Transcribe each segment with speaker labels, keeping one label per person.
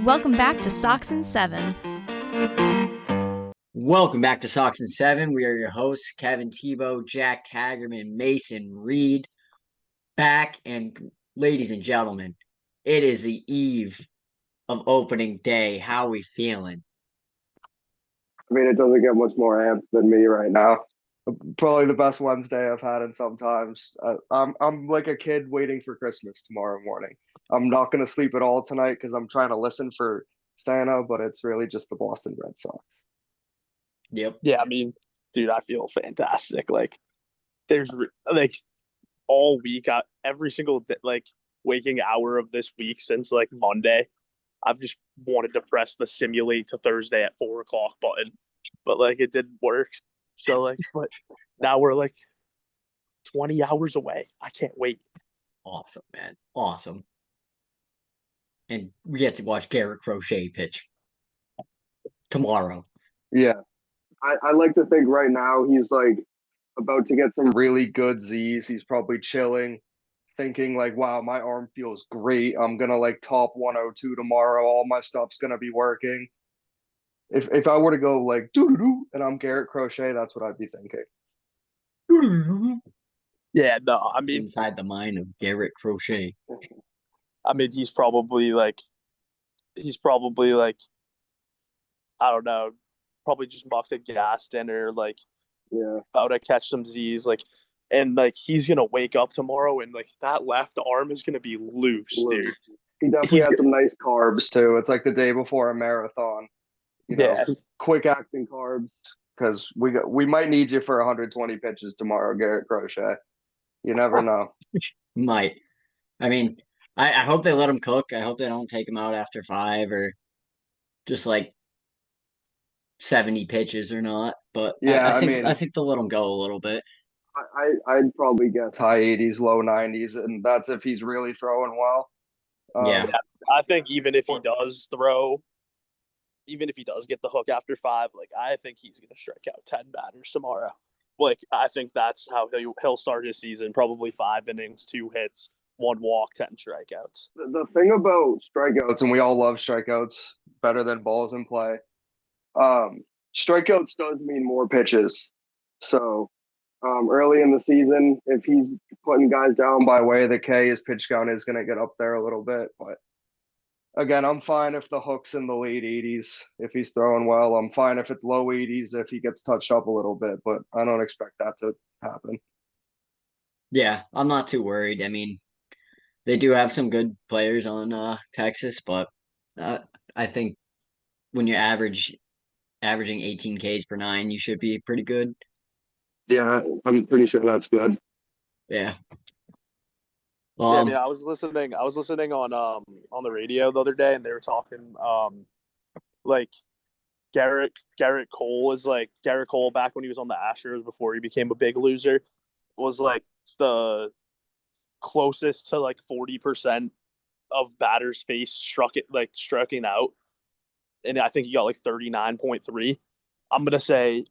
Speaker 1: Welcome back to Socks and Seven.
Speaker 2: Welcome back to Sox and Seven. We are your hosts, Kevin Tebow, Jack Tagerman, Mason Reed, back. And ladies and gentlemen, it is the eve of opening day. How are we feeling?
Speaker 3: I mean, it doesn't get much more amped than me right now. Probably the best Wednesday I've had in some times. I'm like a kid waiting for Christmas tomorrow morning. I'm not going to sleep at all tonight because I'm trying to listen for Santa, but it's really just the Boston Red Sox.
Speaker 2: Yep.
Speaker 4: Yeah, I mean, dude, I feel fantastic. Like, there's like all week, every single day, like waking hour of this week since like Monday, I've just wanted to press the simulate to Thursday at 4 o'clock button, but like it didn't work. So like, but now we're like 20 hours away. I can't wait.
Speaker 2: Awesome, man. Awesome. And we get to watch Garrett Crochet pitch tomorrow.
Speaker 3: Yeah. I like to think right now he's like about to get some really good Z's. He's probably chilling, thinking like, wow, my arm feels great. I'm going to like top 102 tomorrow. All my stuff's going to be working. If I were to go like doo-doo-doo and I'm Garrett Crochet, that's what I'd be thinking.
Speaker 4: Yeah, no, I mean,
Speaker 2: Inside the mind of Garrett Crochet.
Speaker 4: I mean, he's probably like, I don't know, probably just mucked a gas dinner, like,
Speaker 3: Yeah.
Speaker 4: about to catch some Z's, like, and like he's gonna wake up tomorrow and like that left arm is gonna be loose, dude.
Speaker 3: He definitely
Speaker 4: He's
Speaker 3: had some nice carbs too. It's like the day before a marathon. You know,
Speaker 4: Yeah.
Speaker 3: quick acting carbs because we might need you for 120 pitches tomorrow, Garrett Crochet. You never know.
Speaker 2: Might. I mean, I hope they let him cook. I hope they don't take him out after 5 or just like 70 pitches or not. But
Speaker 3: Yeah,
Speaker 2: I
Speaker 3: I
Speaker 2: think
Speaker 3: mean,
Speaker 2: I think they'll let him go a little bit.
Speaker 3: I'd probably guess high 80s, low 90s, and that's if he's really throwing well.
Speaker 2: Yeah.
Speaker 4: I think even if he does get the hook after 5, like I think he's gonna strike out 10 batters tomorrow. Like I think that's how he'll start his season. Probably 5 innings, 2 hits, 1 walk, 10 strikeouts.
Speaker 3: The thing about strikeouts, and we all love strikeouts better than balls in play. Strikeouts does mean more pitches. So early in the season, if he's putting guys down by way of the K, his pitch count is going to get up there a little bit. But again, I'm fine if the hook's in the late 80s if he's throwing well. I'm fine if it's low 80s if he gets touched up a little bit, but I don't expect that to happen.
Speaker 2: Yeah, I'm not too worried. I mean, they do have some good players on Texas, but I think when you're averaging 18 Ks per 9, you should be pretty good.
Speaker 3: Yeah, I'm pretty sure that's good.
Speaker 2: Yeah.
Speaker 4: Yeah, I mean, I was listening on the radio the other day, and they were talking like Garrett Cole back when he was on the Astros before he became a big loser was like the closest to like 40% of batters faced striking out, and I think he got like 39.3. I'm gonna say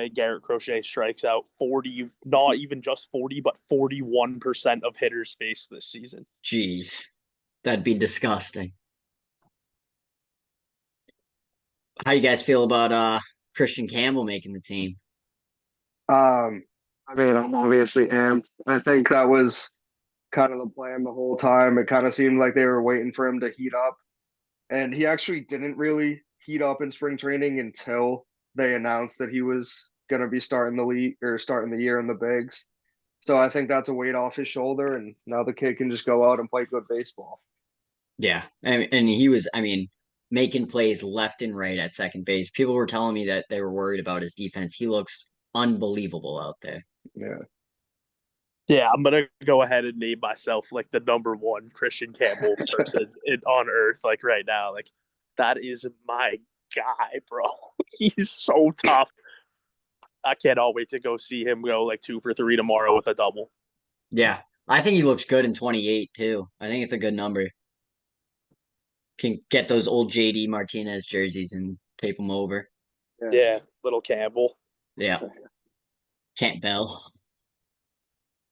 Speaker 4: Garrett Crochet strikes out 40, not even just 40, but 41% of hitters faced this season.
Speaker 2: Jeez, that'd be disgusting. How you guys feel about Christian Campbell making the team?
Speaker 3: I mean, I'm obviously amped. I think that was kind of the plan the whole time. It kind of seemed like they were waiting for him to heat up. And he actually didn't really heat up in spring training until they announced that he was going to be starting the league or starting the year in the bigs. So I think that's a weight off his shoulder. And now the kid can just go out and play good baseball.
Speaker 2: Yeah. And he was, I mean, making plays left and right at second base. People were telling me that they were worried about his defense. He looks unbelievable out there.
Speaker 3: Yeah.
Speaker 4: Yeah, I'm gonna go ahead and name myself like the number 1 Christian Campbell person on earth, like right now. Like that is my guy, bro. He's so tough. I cannot wait to go see him go like 2 for 3 tomorrow with a double.
Speaker 2: Yeah, I think he looks good in 28 too. I think it's a good number. Can get those old JD Martinez jerseys and tape them over.
Speaker 4: Yeah, little Campbell.
Speaker 2: Yeah, Campbell.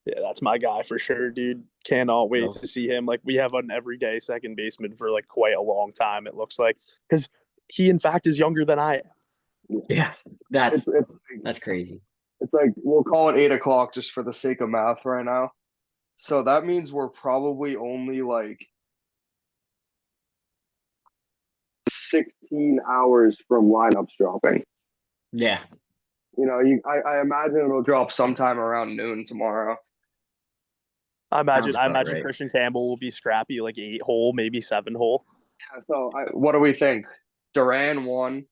Speaker 4: Yeah, that's my guy for sure, dude. Cannot wait
Speaker 2: No.
Speaker 4: to see him. Like, we have an everyday second baseman for like quite a long time, it looks like, because he in fact is younger than I am.
Speaker 2: Yeah, that's crazy.
Speaker 3: It's like we'll call it 8 o'clock just for the sake of math right now. So that means we're probably only like 16 hours from lineups dropping.
Speaker 2: Yeah.
Speaker 3: I imagine it'll drop sometime around noon tomorrow.
Speaker 4: I imagine
Speaker 2: right.
Speaker 4: Christian Campbell will be scrappy, like 8-hole, maybe 7-hole.
Speaker 3: Yeah. So what do we think? Duran won.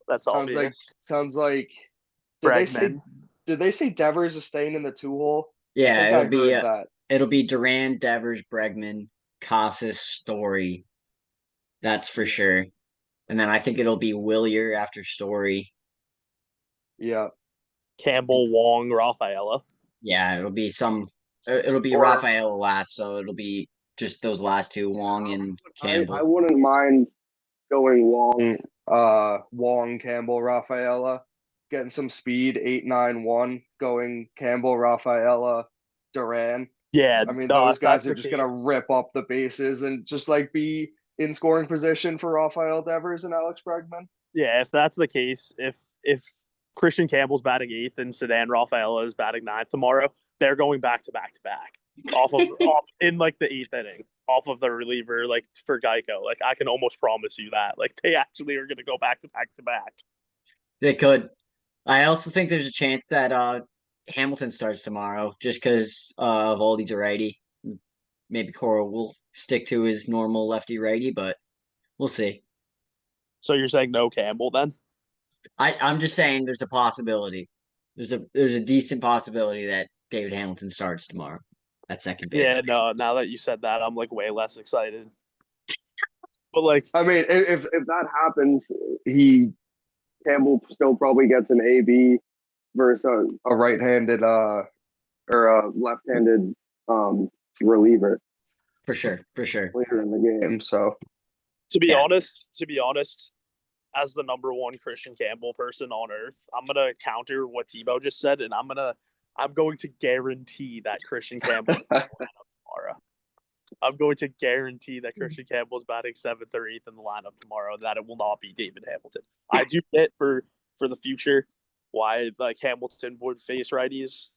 Speaker 4: That's obvious.
Speaker 3: Sounds like.
Speaker 4: Bregman.
Speaker 3: Did they say Devers is staying in the 2-hole?
Speaker 2: Yeah,
Speaker 3: I heard that.
Speaker 2: It'll be Duran, Devers, Bregman, Casas, Story. That's for sure. And then I think it'll be Willier after Story.
Speaker 3: Yeah.
Speaker 4: Campbell, Wong, Rafaela.
Speaker 2: Yeah, it'll be Rafaela last, so it'll be just those last two, Wong and Campbell.
Speaker 3: I wouldn't mind going Wong, Campbell, Rafaela, getting some speed, 8-9-1, going Campbell, Rafaela, Duran.
Speaker 4: Yeah,
Speaker 3: I mean, those guys are just gonna rip up the bases and just like be in scoring position for Rafael Devers and Alex Bregman.
Speaker 4: Yeah, if that's the case, if Christian Campbell's batting 8th and Sedan Rafaela is batting 9th tomorrow, they're going back to back off in like the 8th inning, off of the reliever, like for Geico. Like, I can almost promise you that. Like, they actually are going to go back to back.
Speaker 2: They could. I also think there's a chance that Hamilton starts tomorrow, just because Eovaldi's a righty. Maybe Cora will stick to his normal lefty righty, but we'll see.
Speaker 4: So you're saying no Campbell then?
Speaker 2: I'm just saying there's a possibility. There's a decent possibility that David Hamilton starts tomorrow at second base.
Speaker 4: Yeah, no, now that you said that, I'm like way less excited. But like,
Speaker 3: I mean, if that happens, Campbell still probably gets an AB versus a right-handed or a left-handed reliever.
Speaker 2: For sure.
Speaker 3: Later in the game. So
Speaker 4: to be honest, as the number one Christian Campbell person on earth, I'm gonna counter what Tebow just said, and I'm going to guarantee that Christian Campbell is tomorrow. I'm going to guarantee that Christian Campbell is batting 7th or 8th in the lineup tomorrow, that it will not be David Hamilton. I do get for the future why like Hamilton would face righties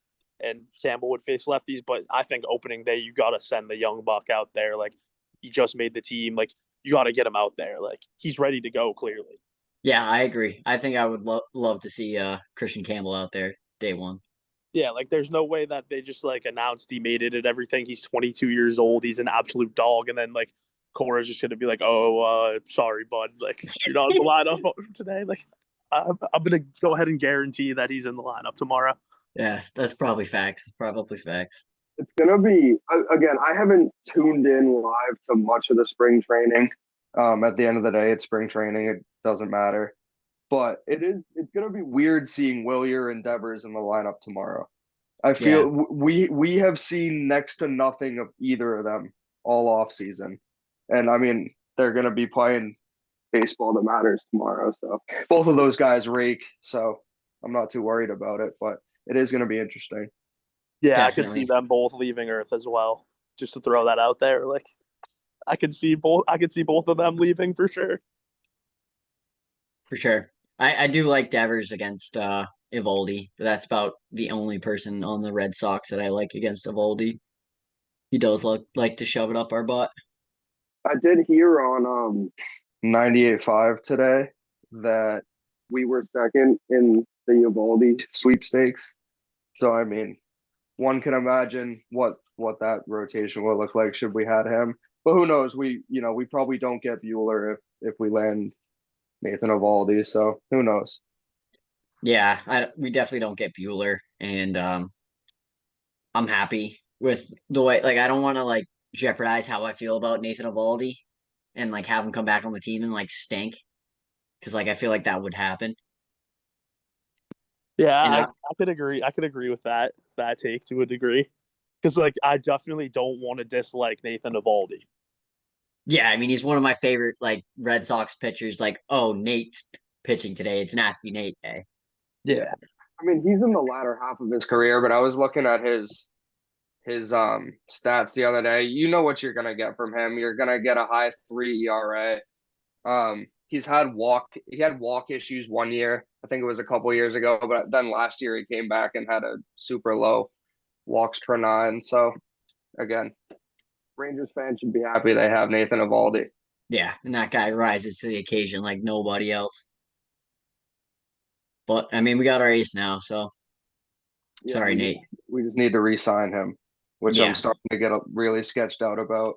Speaker 4: and Campbell would face lefties, but I think opening day you gotta send the young buck out there. Like, he just made the team. Like, you gotta get him out there. Like, he's ready to go, clearly.
Speaker 2: Yeah, I agree. I think I would love to see Christian Campbell out there day one.
Speaker 4: Yeah, like, there's no way that they just like announced he made it and everything. He's 22 years old. He's an absolute dog, and then like Cora's just gonna be like, "Oh, sorry, bud. Like, you're not in the lineup today." Like, I'm gonna go ahead and guarantee that he's in the lineup tomorrow.
Speaker 2: Yeah, that's probably facts.
Speaker 3: It's gonna be again. I haven't tuned in live to much of the spring training. At the end of the day, it's spring training. It doesn't matter. But it's gonna be weird seeing Willier and Devers in the lineup tomorrow. I feel we have seen next to nothing of either of them all off season, and I mean they're gonna be playing baseball that matters tomorrow. So both of those guys rake. So I'm not too worried about it, but it is gonna be interesting.
Speaker 4: Yeah,
Speaker 2: Definitely.
Speaker 4: I could see them both leaving Earth as well. Just to throw that out there, like, I could see both of them leaving for sure.
Speaker 2: For sure. I do like Devers against Eovaldi, but that's about the only person on the Red Sox that I like against Eovaldi. He does like to shove it up our butt.
Speaker 3: I did hear on 98.5 today that we were second in the Eovaldi sweepstakes. So I mean, one can imagine what that rotation will look like should we had him. But who knows? We probably don't get Bueller if we land Nathan Eovaldi. So who knows?
Speaker 2: Yeah, we definitely don't get Bueller, and I'm happy with the way. Like, I don't want to like jeopardize how I feel about Nathan Eovaldi, and like have him come back on the team and like stink, because like I feel like that would happen.
Speaker 4: Yeah, I could agree. I could agree with that take to a degree, because like I definitely don't want to dislike Nathan Eovaldi.
Speaker 2: Yeah, I mean he's one of my favorite like Red Sox pitchers. Like, oh, Nate's pitching today. It's nasty Nate day.
Speaker 4: Yeah,
Speaker 3: I mean he's in the latter half of his career, but I was looking at his his stats the other day. You know what you're gonna get from him. You're gonna get a high 3 ERA. He had walk issues one year. I think it was a couple years ago, but then last year he came back and had a super low walks per nine. So again, Rangers fans should be happy they have Nathan Eovaldi.
Speaker 2: Yeah, and that guy rises to the occasion like nobody else. But I mean, we got our ace now, so sorry, Nate.
Speaker 3: We just need to re-sign him, which I'm starting to get really sketched out about.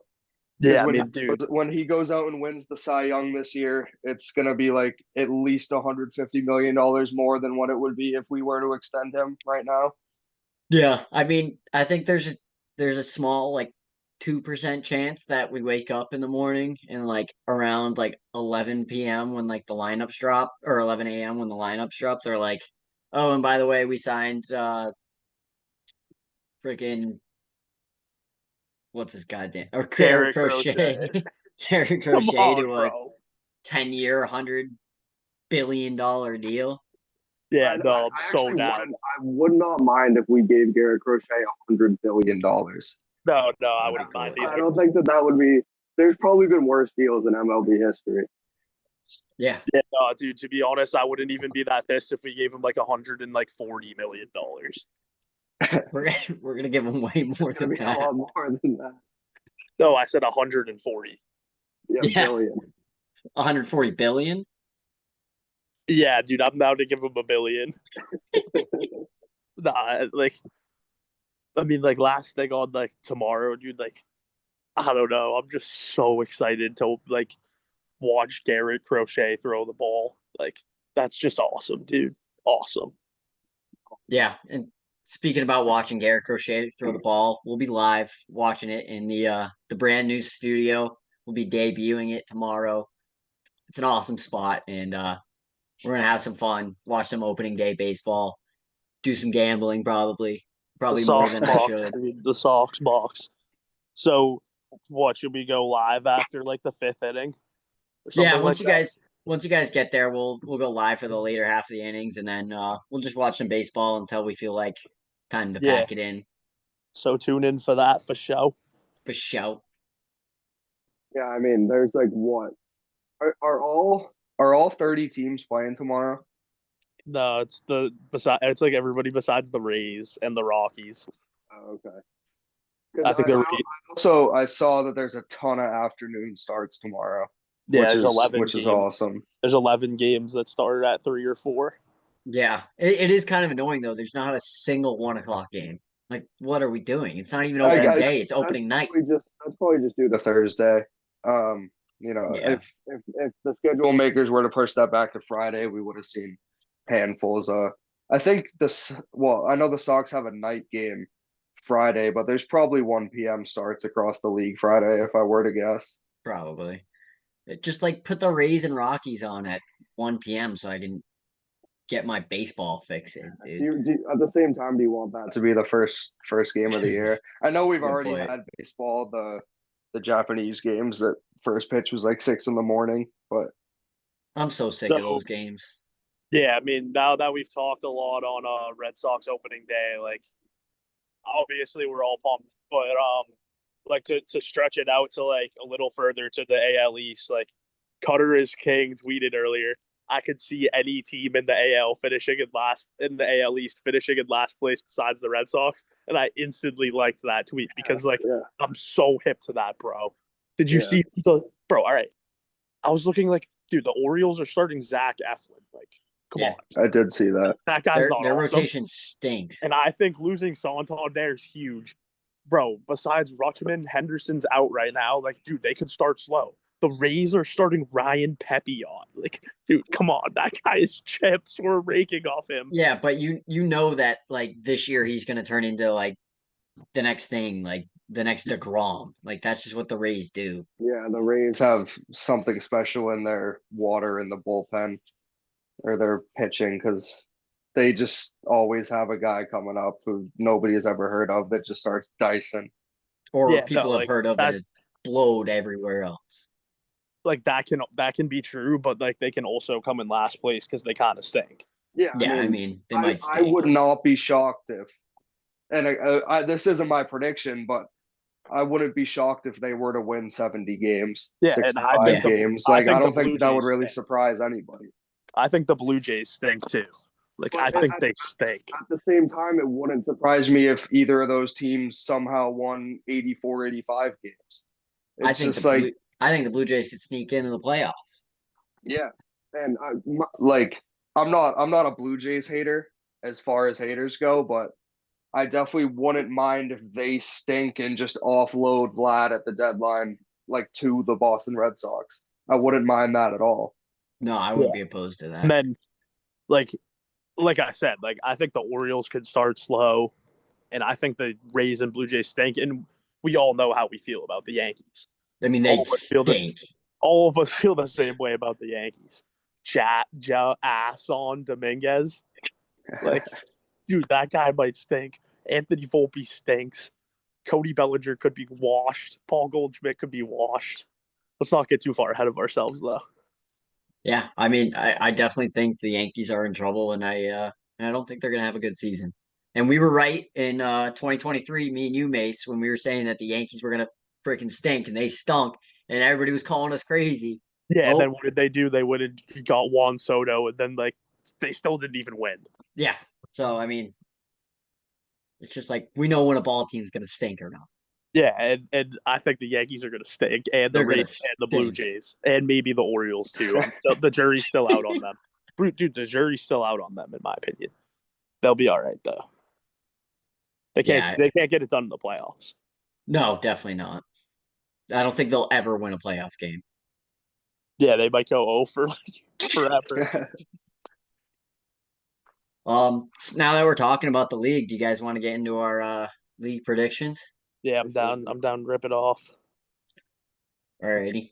Speaker 3: Yeah, when he goes out and wins the Cy Young this year, it's gonna be like at least $150 million more than what it would be if we were to extend him right now.
Speaker 2: Yeah, I mean, I think there's a small like 2% chance that we wake up in the morning and like around like 11 p.m. when like the lineups drop, or 11 a.m. when the lineups drop, they're like, oh, and by the way, we signed freaking what's his goddamn or Garrett Crochet. Garrett Crochet to a 10-year, $100 billion deal.
Speaker 4: Yeah, no, I'm so down.
Speaker 3: I would not mind if we gave Garrett Crochet $100 billion.
Speaker 4: No, I wouldn't mind either.
Speaker 3: I don't think that would be. There's probably been worse deals in MLB history.
Speaker 2: Yeah,
Speaker 4: no, dude. To be honest, I wouldn't even be that pissed if we gave him like $140 million.
Speaker 2: we're gonna give him way more than that.
Speaker 3: A lot more than that.
Speaker 4: No, I said 140.
Speaker 3: Yeah, billion.
Speaker 2: 140 billion.
Speaker 4: Yeah, dude, I'm down to give him $1 billion. Nah, like, I mean, like last thing on like tomorrow, dude. Like, I don't know. I'm just so excited to like watch Garrett Crochet throw the ball. Like, that's just awesome, dude. Awesome.
Speaker 2: Yeah, and speaking about watching Garrett Crochet throw the ball, we'll be live watching it in the brand new studio. We'll be debuting it tomorrow. It's an awesome spot, and we're gonna have some fun. Watch some opening day baseball. Do some gambling, probably more than I should.
Speaker 4: The Sox box. So, what should we go live after like the 5th inning?
Speaker 2: Yeah, once you guys get there, we'll go live for the later half of the innings, and then we'll just watch some baseball until we feel like time to pack it in.
Speaker 4: So tune in for that for show.
Speaker 2: For show.
Speaker 3: Yeah, I mean, there's like what are all 30 teams playing tomorrow?
Speaker 4: No, it's it's like everybody besides the Rays and the Rockies.
Speaker 3: Oh, okay.
Speaker 4: I think
Speaker 3: I saw that there's a ton of afternoon starts tomorrow.
Speaker 4: Yeah,
Speaker 3: there's
Speaker 4: 11
Speaker 3: which
Speaker 4: games.
Speaker 3: Is awesome.
Speaker 4: There's 11 games that started at 3 or 4.
Speaker 2: Yeah, it is kind of annoying though. There's not a single 1:00 game. Like, what are we doing? It's not even opening day. It's opening night.
Speaker 3: Let's probably just do the Thursday. If the schedule makers were to push that back to Friday, we would have seen handfuls. I think I know the Sox have a night game Friday, but there's probably 1 p.m. starts across the league Friday, if I were to guess.
Speaker 2: Probably. Just like put the Rays and Rockies on at 1 p.m. so I can get my baseball fix in, dude.
Speaker 3: At the same time, do you want that to be the first game of the year? I know we've already had baseball, the Japanese games that first pitch was like 6 a.m, but
Speaker 2: I'm so sick of those games.
Speaker 4: Yeah, I mean, now that we've talked a lot on Red Sox opening day, like obviously we're all pumped, but like to stretch it out to like a little further to the AL East, like Cutter is King tweeted earlier, I could see any team in the AL in the AL East finishing in last place besides the Red Sox, and I instantly liked that tweet because I'm so hip to that, bro. Did you see all right. I was looking like, dude, the Orioles are starting Zach Eflin. Like, come on.
Speaker 3: I did see that.
Speaker 4: That guy's not
Speaker 2: their
Speaker 4: awesome.
Speaker 2: rotation stinks.
Speaker 4: And I think losing Santander is huge. Bro, besides Rutschman, Henderson's out right now. Like, dude, they could start slow. The Rays are starting Ryan Pepiot. Like, dude, come on. That guy is chips. We're raking off him.
Speaker 2: Yeah, but you know that, like, this year he's going to turn into, like, the next thing, like, the next DeGrom. Like, that's just what the Rays do.
Speaker 3: Yeah, the Rays have something special in their water in the bullpen or their pitching because they just always have a guy coming up who nobody has ever heard of that just starts dicing.
Speaker 2: Or people have heard of and explode everywhere else.
Speaker 4: Like, that can be true, but like they can also come in last place because they kind of stink.
Speaker 3: Yeah,
Speaker 2: I mean they might stink.
Speaker 3: I would not be shocked and this isn't my prediction, but I wouldn't be shocked if they were to win 70 games,
Speaker 4: Yeah, and
Speaker 3: 65 games.
Speaker 4: I
Speaker 3: Like, I
Speaker 4: think the
Speaker 3: don't
Speaker 4: Blue
Speaker 3: think that would
Speaker 4: Jays
Speaker 3: really
Speaker 4: stink.
Speaker 3: surprise anybody.
Speaker 4: I think the Blue Jays stink too. Like,
Speaker 3: But
Speaker 4: I think they stink.
Speaker 3: At the same time, it wouldn't surprise me if either of those teams somehow won 84, 85 games.
Speaker 2: I
Speaker 3: It's
Speaker 2: think
Speaker 3: just like,
Speaker 2: I think the Blue Jays could sneak into the playoffs.
Speaker 3: yeah. And I'm not a Blue Jays hater as far as haters go, but I definitely wouldn't mind if they stink and just offload Vlad at the deadline, like to the Boston Red Sox. I wouldn't mind that at all.
Speaker 2: No, I wouldn't be opposed to that.
Speaker 4: And then, like I said, like I think the Orioles could start slow, and I think the Rays and Blue Jays stink. And we all know how we feel about the Yankees.
Speaker 2: I mean, they stink.
Speaker 4: All of us feel the same way about the Yankees. Ass on Dominguez. Like, dude, that guy might stink. Anthony Volpe stinks. Cody Bellinger could be washed. Paul Goldschmidt could be washed. Let's not get too far ahead of ourselves, though.
Speaker 2: Yeah, I mean, I definitely think the Yankees are in trouble, and I don't think they're gonna have a good season. And we were right in 2023, me and you, Mace, when we were saying that the Yankees were gonna freaking stink, and they stunk, and everybody was calling us crazy.
Speaker 4: Yeah, and then what did they do? They would have got Juan Soto, and then they still didn't even win.
Speaker 2: Yeah, so I mean, it's just like we know when a ball team's gonna stink or not.
Speaker 4: Yeah, and I think the Yankees are going to stink, and the Rays and the Blue Jays, and maybe the Orioles too. The jury's still out on them. Dude, the jury's still out on them, in my opinion. They'll be all right though. They can't get it done in the playoffs.
Speaker 2: No, definitely not. I don't think they'll ever win a playoff game.
Speaker 4: Yeah, they might go 0 for forever.
Speaker 2: Now that we're talking about the league, do you guys want to get into our league predictions?
Speaker 4: Yeah, I'm down. I'm down. Rip it off.
Speaker 2: Alrighty.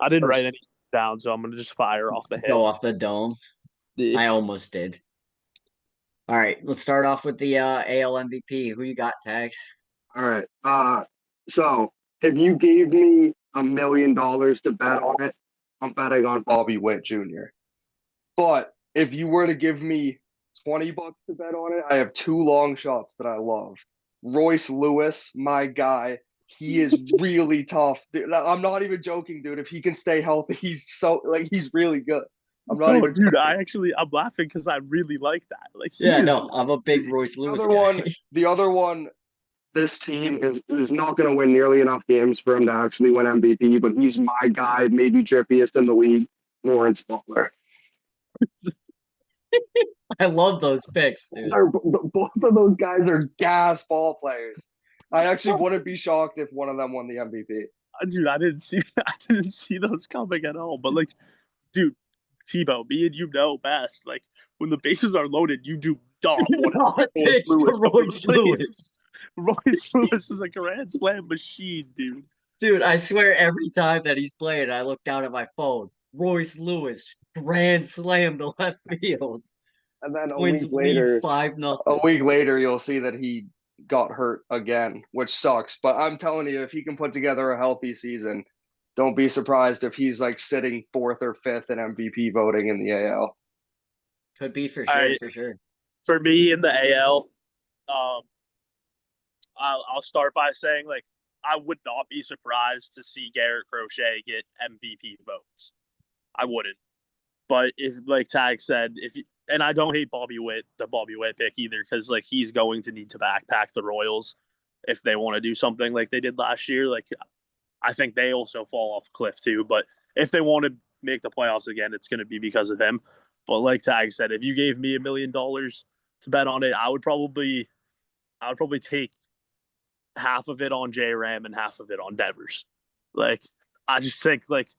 Speaker 4: I didn't write any down, so I'm gonna just fire off the hip.
Speaker 2: Go off the dome. Yeah. I almost did. All right, let's start off with the AL MVP. Who you got, Tags?
Speaker 3: All right. So if you gave me $1 million to bet on it, I'm betting on Bobby Witt Jr. But if you were to give me $20 to bet on it, I have two long shots that I love. Royce Lewis, my guy, he is really tough. Dude, I'm not even joking, dude. If he can stay healthy, he's really good. I'm not even
Speaker 4: dude. I'm laughing because I really like that. Like,
Speaker 2: I'm a big Royce Lewis guy.
Speaker 3: The other one, this team is not going to win nearly enough games for him to actually win MVP, but he's my guy, maybe trippiest in the league, Lawrence Butler.
Speaker 2: I love those picks, dude.
Speaker 3: Both of those guys are gas ball players. I actually wouldn't be shocked if one of them won the MVP.
Speaker 4: Dude, I didn't see those coming at all. But dude, Tebow, me and you know best. Like, when the bases are loaded, you do not want to
Speaker 2: pitch to Royce Lewis.
Speaker 4: Royce Lewis is a grand slam machine, dude.
Speaker 2: Dude, I swear every time that he's playing, I look down at my phone. Royce Lewis, grand slam to left field.
Speaker 3: And then
Speaker 2: wins lead 5-0.
Speaker 3: A week later, you'll see that he got hurt again, which sucks. But I'm telling you, if he can put together a healthy season, don't be surprised if he's like sitting 4th or 5th in MVP voting in the AL.
Speaker 2: Could be for sure.
Speaker 4: For me in the AL, I'll start by saying, like, I would not be surprised to see Garrett Crochet get MVP votes. I wouldn't. But if, like Tag said, and I don't hate the Bobby Witt pick either, because like he's going to need to backpack the Royals if they want to do something like they did last year. Like, I think they also fall off a cliff too. But if they want to make the playoffs again, it's going to be because of him. But like Tag said, if you gave me $1 million to bet on it, I would probably take half of it on J-Ram and half of it on Devers. Like, I just think like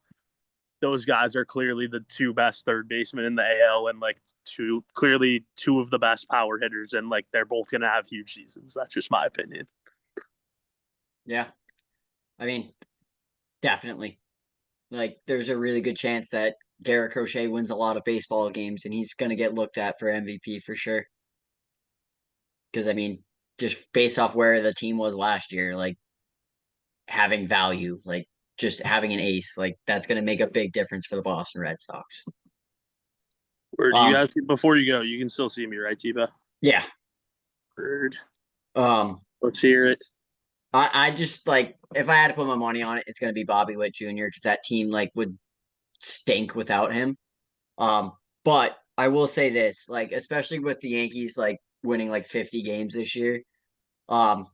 Speaker 4: those guys are clearly the two best third basemen in the AL, and like clearly two of the best power hitters, and like they're both gonna have huge seasons. That's just my opinion.
Speaker 2: Yeah, I mean, definitely. Like, there's a really good chance that Garrett Crochet wins a lot of baseball games, and he's gonna get looked at for MVP for sure. Because I mean, just based off where the team was last year, like having value, like just having an ace, like that's going to make a big difference for the Boston Red Sox.
Speaker 4: Where do you guys, before you go, you can still see me, right, Tiba?
Speaker 2: Yeah.
Speaker 4: Bird.
Speaker 2: Um,
Speaker 4: Let's hear it.
Speaker 2: I just like if I had to put my money on it, it's gonna be Bobby Witt Jr. because that team like would stink without him. But I will say this, like especially with the Yankees like winning like 50 games this year,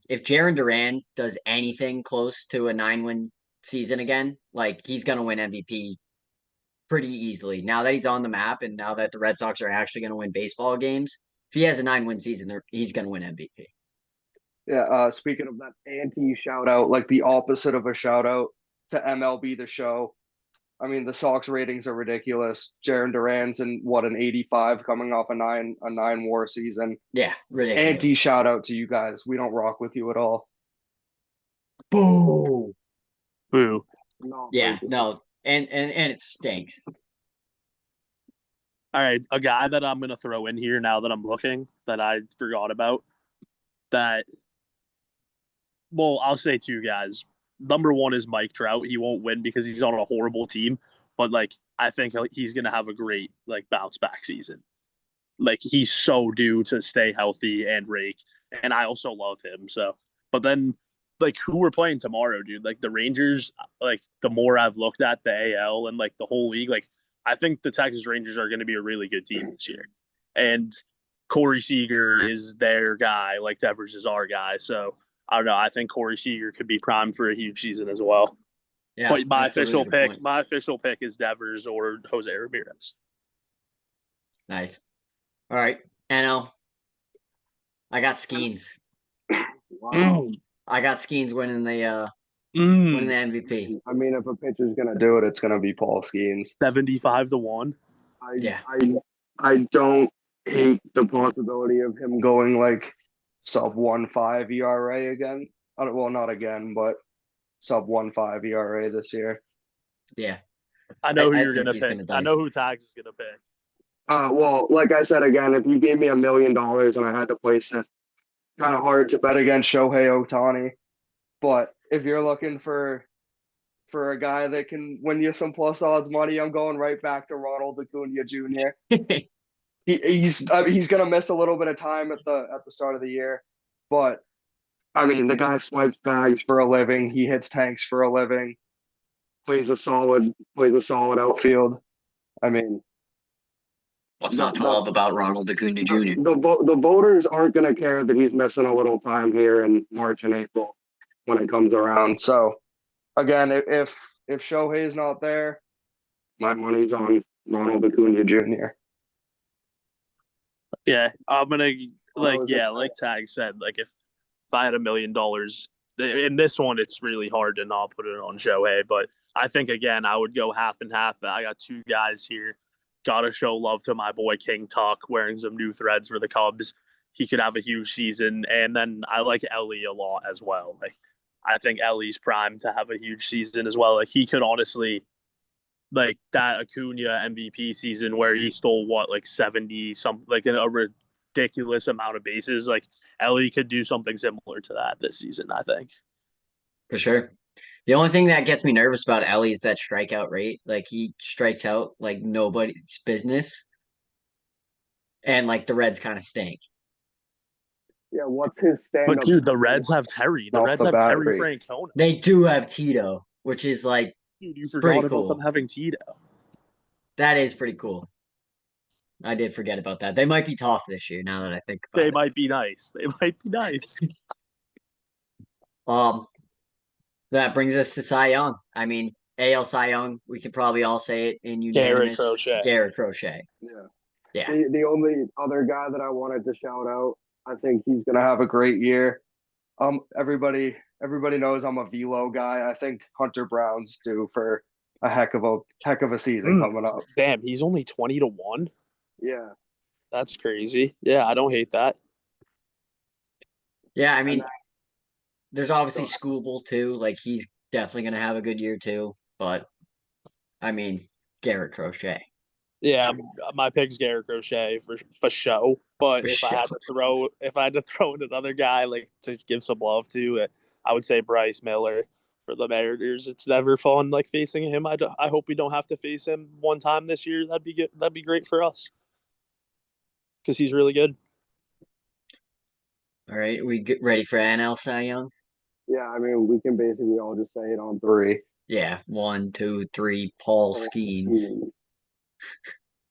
Speaker 2: if Jaron Duran does anything close to a 9-win season again, like he's gonna win MVP pretty easily. Now that he's on the map and now that the Red Sox are actually gonna win baseball games, if he has a 9-win season, he's gonna win MVP.
Speaker 3: Yeah, speaking of that anti shout out, like the opposite of a shout out to MLB the Show. I mean, the Sox ratings are ridiculous. Jaron Duran's in what an 85 coming off a 9 WAR season.
Speaker 2: Yeah, ridiculous.
Speaker 3: Anti shout out to you guys. We don't rock with you at all.
Speaker 2: Boo.
Speaker 4: Boo.
Speaker 2: Yeah, no. And it stinks.
Speaker 4: All right, a guy that I'm gonna throw in here now that I'm looking that I forgot about. Well, I'll say two guys. Number one is Mike Trout. He won't win because he's on a horrible team, but like I think he's gonna have a great like bounce back season. Like he's so due to stay healthy and rake, and I also love him. So, but then like who we're playing tomorrow, dude? Like the Rangers. Like the more I've looked at the AL and like the whole league, like I think the Texas Rangers are going to be a really good team this year, and Corey Seager is their guy. Like Devers is our guy. So I don't know. I think Corey Seager could be primed for a huge season as well.
Speaker 2: Yeah,
Speaker 4: but my
Speaker 2: that's a really
Speaker 4: official
Speaker 2: good
Speaker 4: pick,
Speaker 2: point.
Speaker 4: my official pick is Devers or Jose Ramirez.
Speaker 2: Nice. All right, NL. I got Skeens.
Speaker 3: Wow.
Speaker 2: I got Skeens winning the MVP.
Speaker 3: I mean, if a pitcher's gonna do it, it's gonna be Paul Skeens.
Speaker 4: 75-1.
Speaker 2: Yeah.
Speaker 3: I don't hate the possibility of him going like sub 1.5 ERA again. Well, not again, but sub 1.5 ERA this year.
Speaker 2: Yeah.
Speaker 4: I know who
Speaker 2: I
Speaker 4: you're
Speaker 2: think
Speaker 4: gonna
Speaker 2: he's
Speaker 4: pick.
Speaker 2: gonna
Speaker 4: I
Speaker 2: dice.
Speaker 4: know who Tags is gonna pick.
Speaker 3: Well, like I said again, if you gave me $1 million and I had to place it, kind of hard to bet against Shohei Ohtani. But if you're looking for a guy that can win you some plus odds money, I'm going right back to Ronald Acuna Jr. He's gonna miss a little bit of time at the start of the year, but I mean the guy swipes bags for a living. He hits tanks for a living. Plays a solid outfield. I mean,
Speaker 2: What's not to love about Ronald Acuna Jr.?
Speaker 3: The voters aren't going to care that he's missing a little time here in March and April when it comes around. So, again, if Shohei's not there, my money's on Ronald Acuna Jr.
Speaker 4: Yeah, I'm gonna like Tag said, like if I had $1 million in this one, it's really hard to not put it on Shohei. But I think again, I would go half and half. I got two guys here. Gotta show love to my boy King Tuck wearing some new threads for the Cubs. He could have a huge season, and then I like Ellie a lot as well. Like I think Ellie's primed to have a huge season as well. Like he could honestly. Like that Acuna MVP season where he stole like 70 some like a ridiculous amount of bases. Like Ellie could do something similar to that this season, I think.
Speaker 2: For sure. The only thing that gets me nervous about Ellie is that strikeout rate. Like he strikes out like nobody's business. And like the Reds kind of stink.
Speaker 3: Yeah, what's his stand-up?
Speaker 4: But dude, the Reds have Terry. The Reds have Terry Francona.
Speaker 2: They do have Tito, which is like
Speaker 4: dude, you forgot about them having Tito.
Speaker 2: That is pretty cool. I did forget about that. They might be tough this year now that I think about it.
Speaker 4: They might be nice. They might be nice.
Speaker 2: That brings us to Cy Young. I mean, AL Cy Young, we could probably all say it in unanimous. Garrett Crochet.
Speaker 3: Yeah. The only other guy that I wanted to shout out, I think he's gonna have a great year. Everybody knows I'm a velo guy. I think Hunter Brown's due for a heck of a season coming up.
Speaker 4: Damn, he's only 20-1.
Speaker 3: Yeah,
Speaker 4: that's crazy. Yeah, I don't hate that.
Speaker 2: Yeah, I mean, there's obviously Skubal too. Like he's definitely gonna have a good year too. But I mean, Garrett Crochet.
Speaker 4: Yeah, my pick's Garrett Crochet for show. But if I had to throw in another guy like to give some love to, I would say Bryce Miller for the Mariners. It's never fun like facing him. I hope we don't have to face him one time this year. That'd be good. That'd be great for us because he's really good.
Speaker 2: All right, we get ready for NL Cy Young?
Speaker 3: Yeah, I mean, we can basically all just say it on three.
Speaker 2: Yeah, 1, 2, 3. Paul
Speaker 3: Paul
Speaker 2: Skeens.
Speaker 3: Skeens.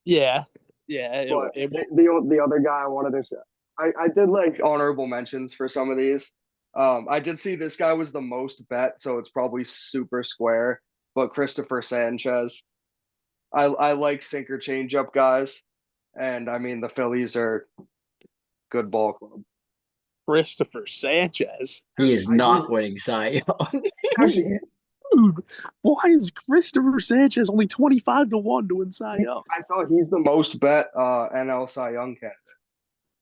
Speaker 4: Yeah, yeah.
Speaker 3: But the other guy I wanted to show, I did like honorable mentions for some of these. I did see this guy was the most bet, so it's probably super square. But Christopher Sanchez, I like sinker changeup guys, and I mean the Phillies are good ball club.
Speaker 4: Christopher Sanchez.
Speaker 2: He is not winning Cy Young.
Speaker 3: Actually,
Speaker 4: Dude, why is Christopher Sanchez only 25-1 to win Cy Young?
Speaker 3: I saw he's the most bet NL Cy Young candidate.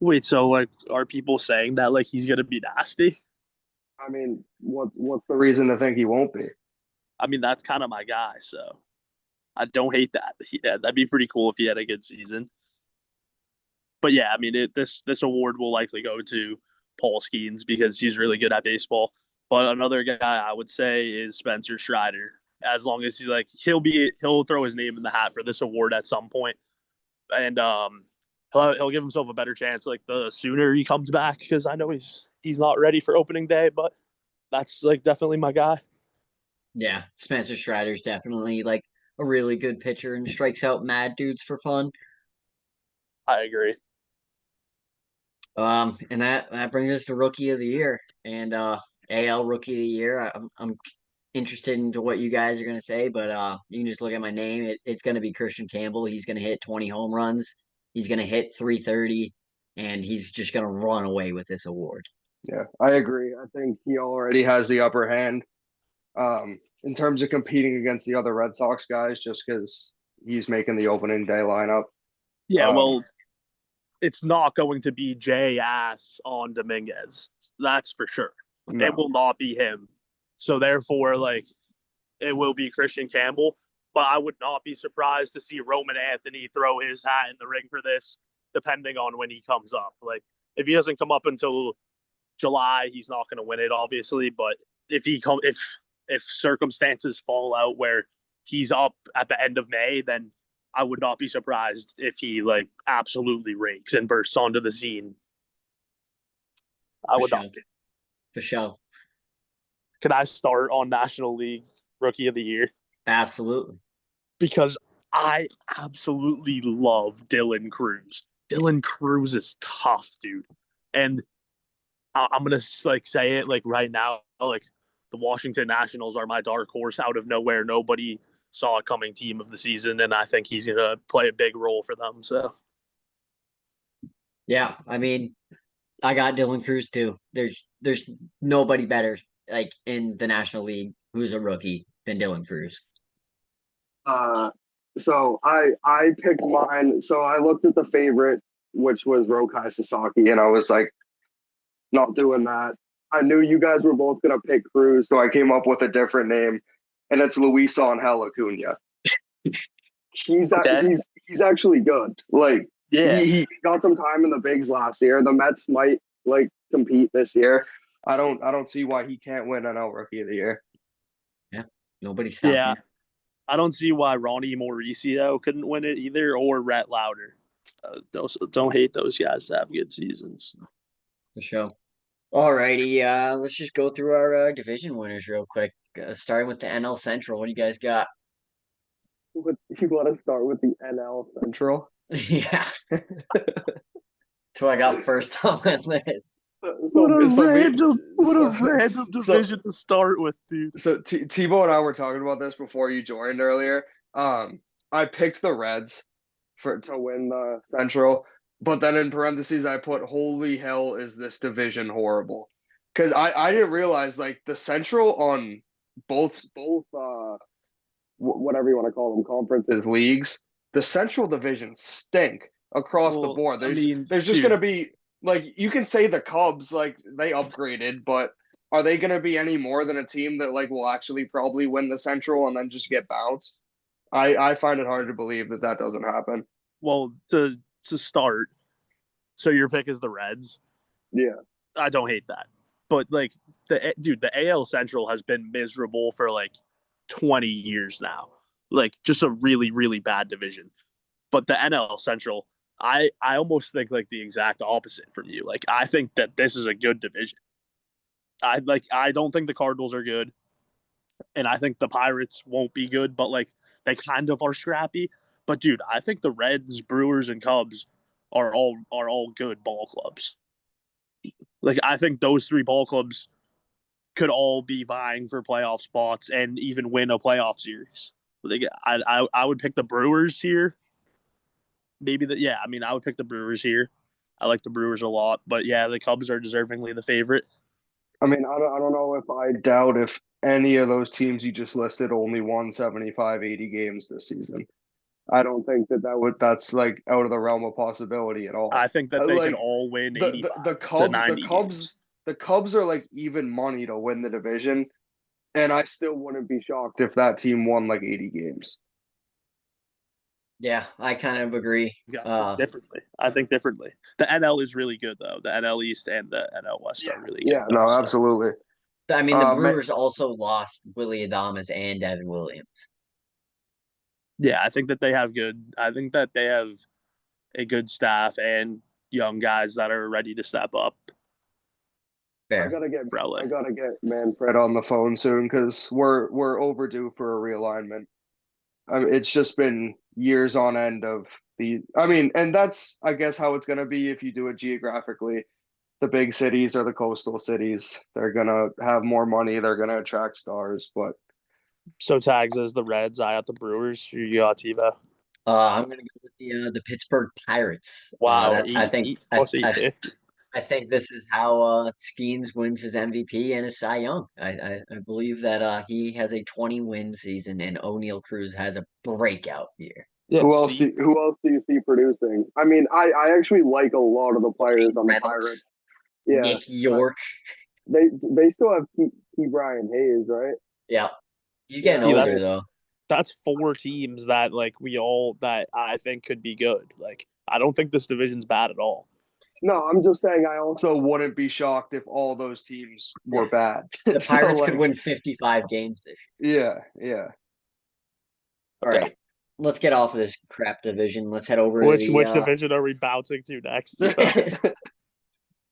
Speaker 4: Wait, so like, are people saying that like he's gonna be nasty?
Speaker 3: I mean, what's the reason to think he won't be?
Speaker 4: I mean, that's kind of my guy, so I don't hate that. Yeah, that'd be pretty cool if he had a good season. But yeah, I mean, this award will likely go to Paul Skeens because he's really good at baseball. But another guy I would say is Spencer Strider. As long as he'll throw his name in the hat for this award at some point, and he'll give himself a better chance like the sooner he comes back, because I know he's not ready for opening day, but that's like definitely my guy.
Speaker 2: Yeah, Spencer Strider's definitely like a really good pitcher and strikes out mad dudes for fun.
Speaker 4: I agree.
Speaker 2: And that brings us to Rookie of the Year and AL Rookie of the Year. I'm interested into what you guys are gonna say, but you can just look at my name. It's gonna be Christian Campbell. He's gonna hit 20 home runs. He's gonna hit 330, and he's just gonna run away with this award.
Speaker 3: Yeah, I agree. I think he already has the upper hand in terms of competing against the other Red Sox guys, just because he's making the opening day lineup.
Speaker 4: Yeah, well, it's not going to be Jay Ass on Dominguez. That's for sure.
Speaker 3: No.
Speaker 4: It will not be him. So therefore, like, it will be Christian Campbell. But I would not be surprised to see Roman Anthony throw his hat in the ring for this, depending on when he comes up. Like, if he doesn't come up until July, he's not going to win it, obviously. But if circumstances fall out where he's up at the end of May, then I would not be surprised if he like absolutely rakes and bursts onto the scene. I would not.
Speaker 2: For sure.
Speaker 4: Can I start on National League Rookie of the Year?
Speaker 2: Absolutely.
Speaker 4: Because I absolutely love Dylan Cruz. Dylan Cruz is tough, dude. And I'm gonna like say it like right now, like the Washington Nationals are my dark horse out of nowhere. Nobody saw a coming team of the season, and I think he's gonna play a big role for them. So
Speaker 2: yeah, I mean, I got Dylan Cruz too. There's nobody better like in the National League who's a rookie than Dylan Cruz.
Speaker 3: So I picked mine. So I looked at the favorite, which was Rokai Sasaki, and I was like, not doing that. I knew you guys were both gonna pick Cruz, so I came up with a different name, and it's Luis Angel Acuna. He's actually good. Like, yeah, he got some time in the bigs last year. The Mets might like compete this year. I don't see why he can't win NL Rookie of the Year.
Speaker 2: Yeah, nobody's stopping.
Speaker 4: Yeah, I don't see why Ronnie Mauricio couldn't win it either, or Rhett Lauder. Don't hate those guys to have good seasons.
Speaker 2: For sure. Alrighty, let's just go through our division winners real quick. Starting with the NL Central. What do you guys got?
Speaker 3: You want to start with the NL Central?
Speaker 2: Yeah. That's what I got first on my list.
Speaker 4: What a random division to start with, dude.
Speaker 3: So Tebow and I were talking about this before you joined earlier. I picked the Reds to win the Central, but then in parentheses I put, holy hell, is this division horrible? Because I didn't realize like the Central on both whatever you want to call them, conferences, leagues, the Central division stink across the board. There's just going to be, like, you can say the Cubs, like, they upgraded, but are they going to be any more than a team that, like, will actually probably win the Central and then just get bounced? I find it hard to believe that doesn't happen.
Speaker 4: Well, to start, so your pick is the Reds?
Speaker 3: Yeah.
Speaker 4: I don't hate that. But, like, the AL Central has been miserable for, like, 20 years now. Like, just a really, really bad division. But the NL Central, I almost think like the exact opposite from you. Like I think that this is a good division. I don't think the Cardinals are good, and I think the Pirates won't be good, but like they kind of are scrappy. But dude, I think the Reds, Brewers, and Cubs are all good ball clubs. Like I think those three ball clubs could all be vying for playoff spots and even win a playoff series. Like I would pick the Brewers here. I would pick the Brewers here. I like the Brewers a lot, but yeah, the Cubs are deservingly the favorite.
Speaker 3: I mean, I don't know if I doubt if any of those teams you just listed only won 75, 80 games this season. I don't think that's like out of the realm of possibility at all.
Speaker 4: I think that they
Speaker 3: like
Speaker 4: could all win
Speaker 3: the
Speaker 4: Cubs games.
Speaker 3: The Cubs are like even money to win the division, and I still wouldn't be shocked if that team won like 80 games.
Speaker 2: Yeah, I kind of agree.
Speaker 4: Differently. I think differently. The NL is really good though. The NL East and the NL West are really good.
Speaker 3: Yeah, no, absolutely.
Speaker 2: I mean, the Brewers also lost Willie Adames and Devin Williams.
Speaker 4: Yeah, I think that they have a good staff and young guys that are ready to step up.
Speaker 2: Fair.
Speaker 3: I gotta get Manfred on the phone soon because we're overdue for a realignment. I mean, it's just been years on end of and that's I guess how it's gonna be if you do it geographically. The big cities or the coastal cities, they're gonna have more money. They're gonna attract stars, but.
Speaker 4: So tags as the Reds. I got the Brewers. You got Tiva.
Speaker 2: I'm gonna go with the Pittsburgh Pirates.
Speaker 4: Wow,
Speaker 2: I think this is how Skeens wins his MVP and his Cy Young. I believe that he has a 20-win season and O'Neal Cruz has a breakout year.
Speaker 3: Yeah, who else do you see producing? I mean, I actually like a lot of the players on the Pirates.
Speaker 2: Yeah, Nick York.
Speaker 3: They still have Brian Hayes, right?
Speaker 2: Yeah, he's getting older though.
Speaker 4: That's 4 teams that that I think could be good. Like I don't think this division's bad at all.
Speaker 3: No, I'm just saying I also wouldn't be shocked if all those teams were bad.
Speaker 2: The Pirates could win 55 games this
Speaker 3: year. Yeah.
Speaker 2: All right. Let's get off of this crap division. Let's head over
Speaker 4: to which division are we bouncing to next?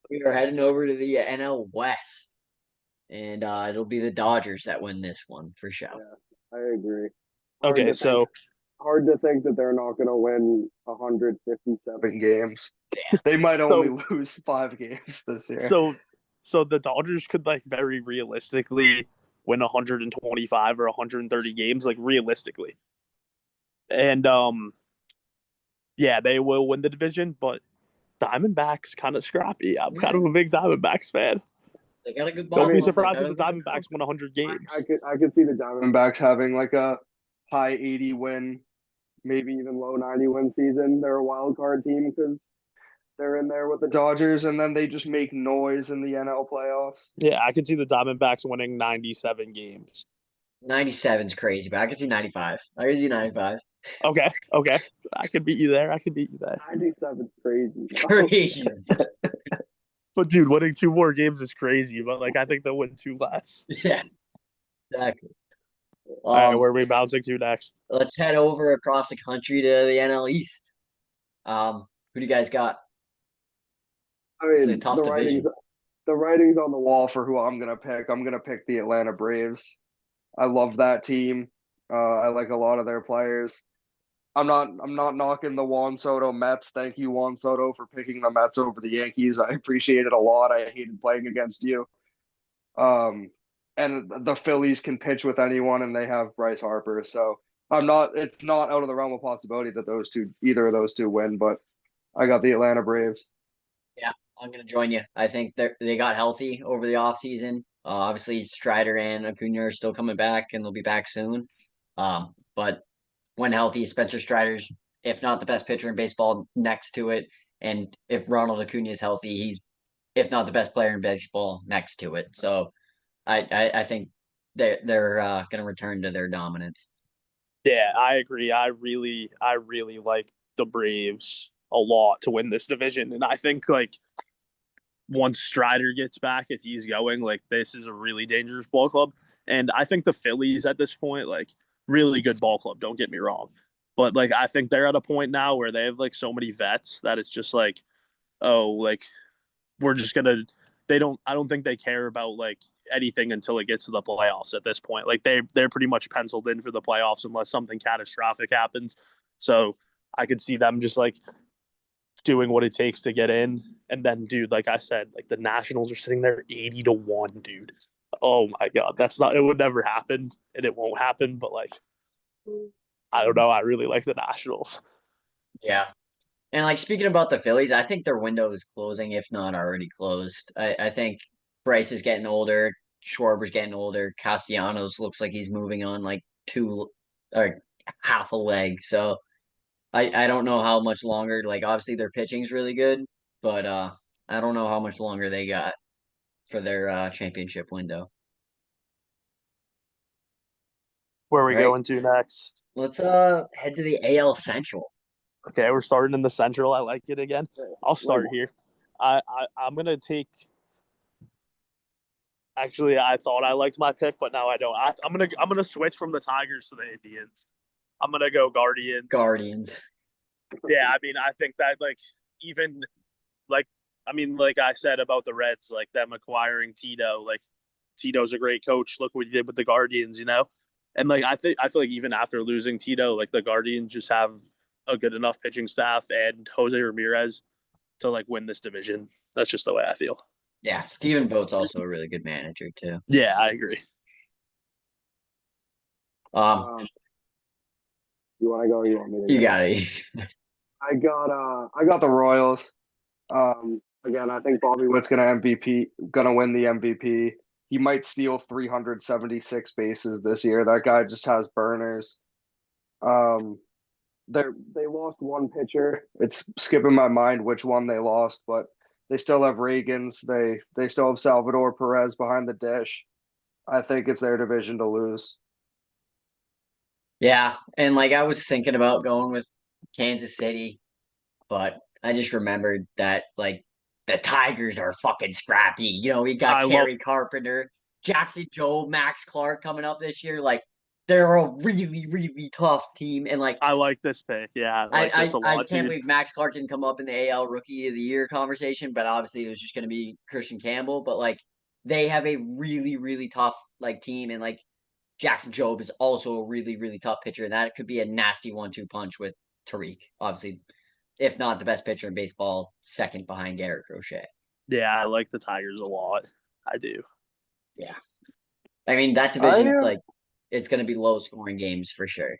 Speaker 2: We are heading over to the NL West. And it'll be the Dodgers that win this one for sure.
Speaker 3: Yeah, I agree. Hard to think that they're not going to win 157 games. Yeah. They might only lose 5 games this year.
Speaker 4: So the Dodgers could very realistically win 125 or 130 games, realistically. And they will win the division, but Diamondbacks kind of scrappy. I'm kind of a big Diamondbacks fan.
Speaker 2: They got a good ball.
Speaker 4: Don't be surprised if the Diamondbacks win 100 games.
Speaker 3: I could see the Diamondbacks having a high 80 win, maybe even low 90 win season. They're a wild card team because they're in there with the Dodgers, and then they just make noise in the NL playoffs.
Speaker 4: Yeah, I could see the Diamondbacks winning 97 games.
Speaker 2: 97's crazy, but I could see 95. I could see 95.
Speaker 4: Okay. I could beat you there.
Speaker 3: 97's crazy.
Speaker 2: Crazy.
Speaker 4: But dude, winning 2 more games is crazy. But I think they'll win 2 less.
Speaker 2: Yeah, exactly.
Speaker 4: All right, where are we bouncing to next?
Speaker 2: Let's head over across the country to the NL East. Who do you guys got?
Speaker 3: I mean, it's a tough division. The writing's on the wall for who I'm gonna pick. I'm gonna pick the Atlanta Braves. I love that team. I like a lot of their players. I'm not knocking the Juan Soto Mets. Thank you, Juan Soto, for picking the Mets over the Yankees. I appreciate it a lot. I hated playing against you. And the Phillies can pitch with anyone, and they have Bryce Harper. So it's not out of the realm of possibility that either of those two win, but I got the Atlanta Braves.
Speaker 2: Yeah, I'm going to join you. I think they got healthy over the offseason. Obviously, Strider and Acuna are still coming back, and they'll be back soon. But when healthy, Spencer Strider's, if not the best pitcher in baseball, next to it. And if Ronald Acuna is healthy, he's, if not the best player in baseball, next to it. So I think they're going to return to their dominance.
Speaker 4: Yeah, I agree. I really like the Braves a lot to win this division. And I think once Strider gets back, if he's going, this is a really dangerous ball club. And I think the Phillies at this point, really good ball club. Don't get me wrong. But like I think they're at a point now where they have like so many vets that it's just like, oh, like we're just gonna. I don't think they care about like anything until it gets to the playoffs at this point. Like they're pretty much penciled in for the playoffs unless something catastrophic happens. So I could see them just like doing what it takes to get in. And then, dude, like I said, like the Nationals are sitting there 80-1, dude. Oh my God. It would never happen and it won't happen. But like, I don't know. I really like the Nationals.
Speaker 2: Yeah. And like speaking about the Phillies, I think their window is closing, if not already closed. I think Bryce is getting older, Schwarber's getting older, Castellanos looks like he's moving on like two or half a leg. So I don't know how much longer. Like obviously their pitching's really good, but I don't know how much longer they got for their championship window.
Speaker 4: Where are we
Speaker 2: All right,
Speaker 4: going to next?
Speaker 2: let's head to the AL Central.
Speaker 4: Okay, we're starting in the Central. I like it again. I'll start here. I'm gonna take. Actually, I thought I liked my pick, but now I don't. I'm gonna switch from the Tigers to the Indians. I'm gonna go Guardians.
Speaker 2: Guardians.
Speaker 4: Yeah, I mean, I think that like even like I mean, like I said about the Reds, like them acquiring Tito, like Tito's a great coach. Look what he did with the Guardians, you know? And like I feel like even after losing Tito, like the Guardians just have a good enough pitching staff and Jose Ramirez to like win this division. That's just the way I feel.
Speaker 2: Yeah, Steven Vogt's also a really good manager too.
Speaker 4: Yeah, I agree.
Speaker 3: You want to go? Or you want me to?
Speaker 2: You got it.
Speaker 3: I got the Royals. Again, I think Bobby Witt's gonna win the MVP. He might steal 376 bases this year. That guy just has burners. They lost one pitcher. It's skipping my mind which one they lost, but they still have Reagans. They still have Salvador Perez behind the dish. I think it's their division to lose.
Speaker 2: Yeah, and like I was thinking about going with Kansas City, but I just remembered that like the Tigers are fucking scrappy. You know, we got Kerry Carpenter, Jackson Joe, Max Clark coming up this year. Like they're a really, really tough team. And like
Speaker 4: I like this pick. Yeah, I like this a lot.
Speaker 2: I can't believe Max Clark didn't come up in the AL Rookie of the Year conversation, but obviously it was just gonna be Christian Campbell. But like they have a really, really tough like team, and like Jackson Jobe is also a really, really tough pitcher, and that could be a nasty 1-2 punch with Tariq. Obviously, if not the best pitcher in baseball, second behind Garrett Crochet.
Speaker 4: Yeah, I like the Tigers a lot. I do.
Speaker 2: Yeah. I mean, that division, like, it's going to be low scoring games for sure.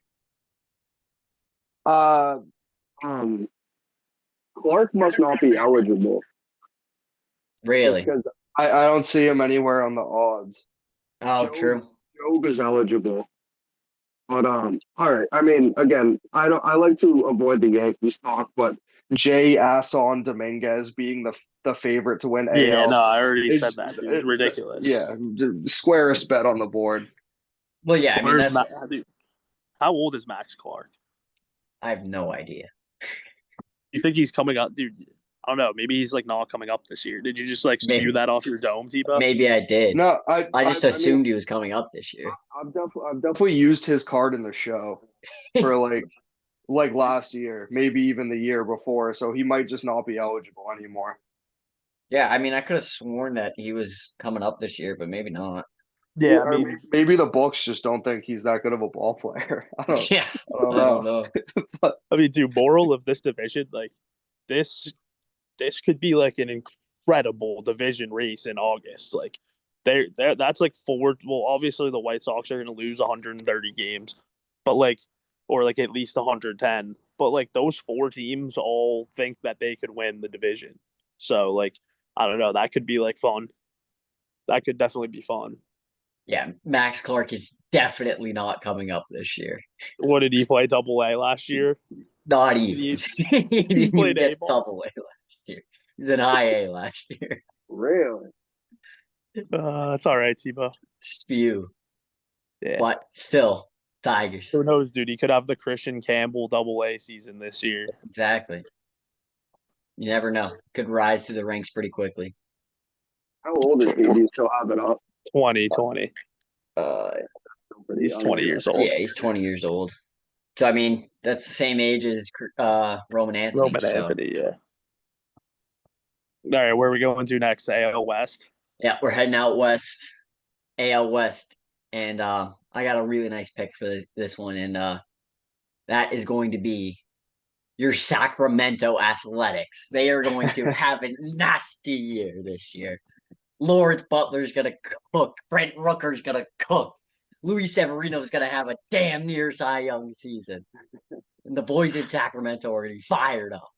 Speaker 3: Clark must not be eligible.
Speaker 2: Really?
Speaker 3: Because I don't see him anywhere on the odds.
Speaker 2: Oh, true.
Speaker 3: Job is eligible. But all right. I mean, again, I like to avoid the Yankees talk, but Jay Asson Dominguez being the favorite to win AL.
Speaker 4: Yeah, no, I already said that. Dude. It's ridiculous.
Speaker 3: Yeah, squarest bet on the board.
Speaker 2: Well, yeah, I mean, that's
Speaker 4: how old is Max Clark?
Speaker 2: I have no idea.
Speaker 4: You think he's coming up, dude? I don't know. Maybe he's like not coming up this year. Did you just like spew that off your dome, T-Bo?
Speaker 2: Maybe I did.
Speaker 3: No,
Speaker 2: I just assumed he was coming up this year.
Speaker 3: I've definitely used his card in the show for like last year, maybe even the year before. So he might just not be eligible anymore.
Speaker 2: Yeah, I mean, I could have sworn that he was coming up this year, but maybe not.
Speaker 4: Yeah, I mean,
Speaker 3: maybe the books just don't think he's that good of a ball player. I don't know.
Speaker 4: But, I mean, dude, moral of this division, like this could be like an incredible division race in August. Like that's like four. Well, obviously the White Sox are going to lose 130 games, but like, or like at least 110. But like those four teams all think that they could win the division. So like, I don't know. That could be like fun. That could definitely be fun.
Speaker 2: Yeah, Max Clark is definitely not coming up this year.
Speaker 4: What did he play AA last year?
Speaker 2: Not even. He didn't even get double A last year. He was in high A last year.
Speaker 3: Really?
Speaker 4: That's all right, T-Bo.
Speaker 2: Spew.
Speaker 4: Yeah.
Speaker 2: But still, Tigers.
Speaker 4: Who knows, dude? He could have the Christian Campbell AA season this year.
Speaker 2: Exactly. You never know. Could rise through the ranks pretty quickly.
Speaker 3: How old is he? Do you still have it up?
Speaker 4: 20.
Speaker 2: He's
Speaker 4: 20 years old.
Speaker 2: Yeah, he's 20 years old. So I mean, that's the same age as Roman Anthony.
Speaker 4: Roman
Speaker 2: So
Speaker 4: Anthony, yeah. All right, where are we going to next? AL West.
Speaker 2: yeah, we're heading out west, AL West, and I got a really nice pick for this one, and that is going to be your Sacramento Athletics. They are going to have a nasty year this year. Lawrence Butler's gonna cook. Brent Rooker's gonna cook. Luis Severino's gonna have a damn near Cy Young season. And the boys in Sacramento are gonna be fired up.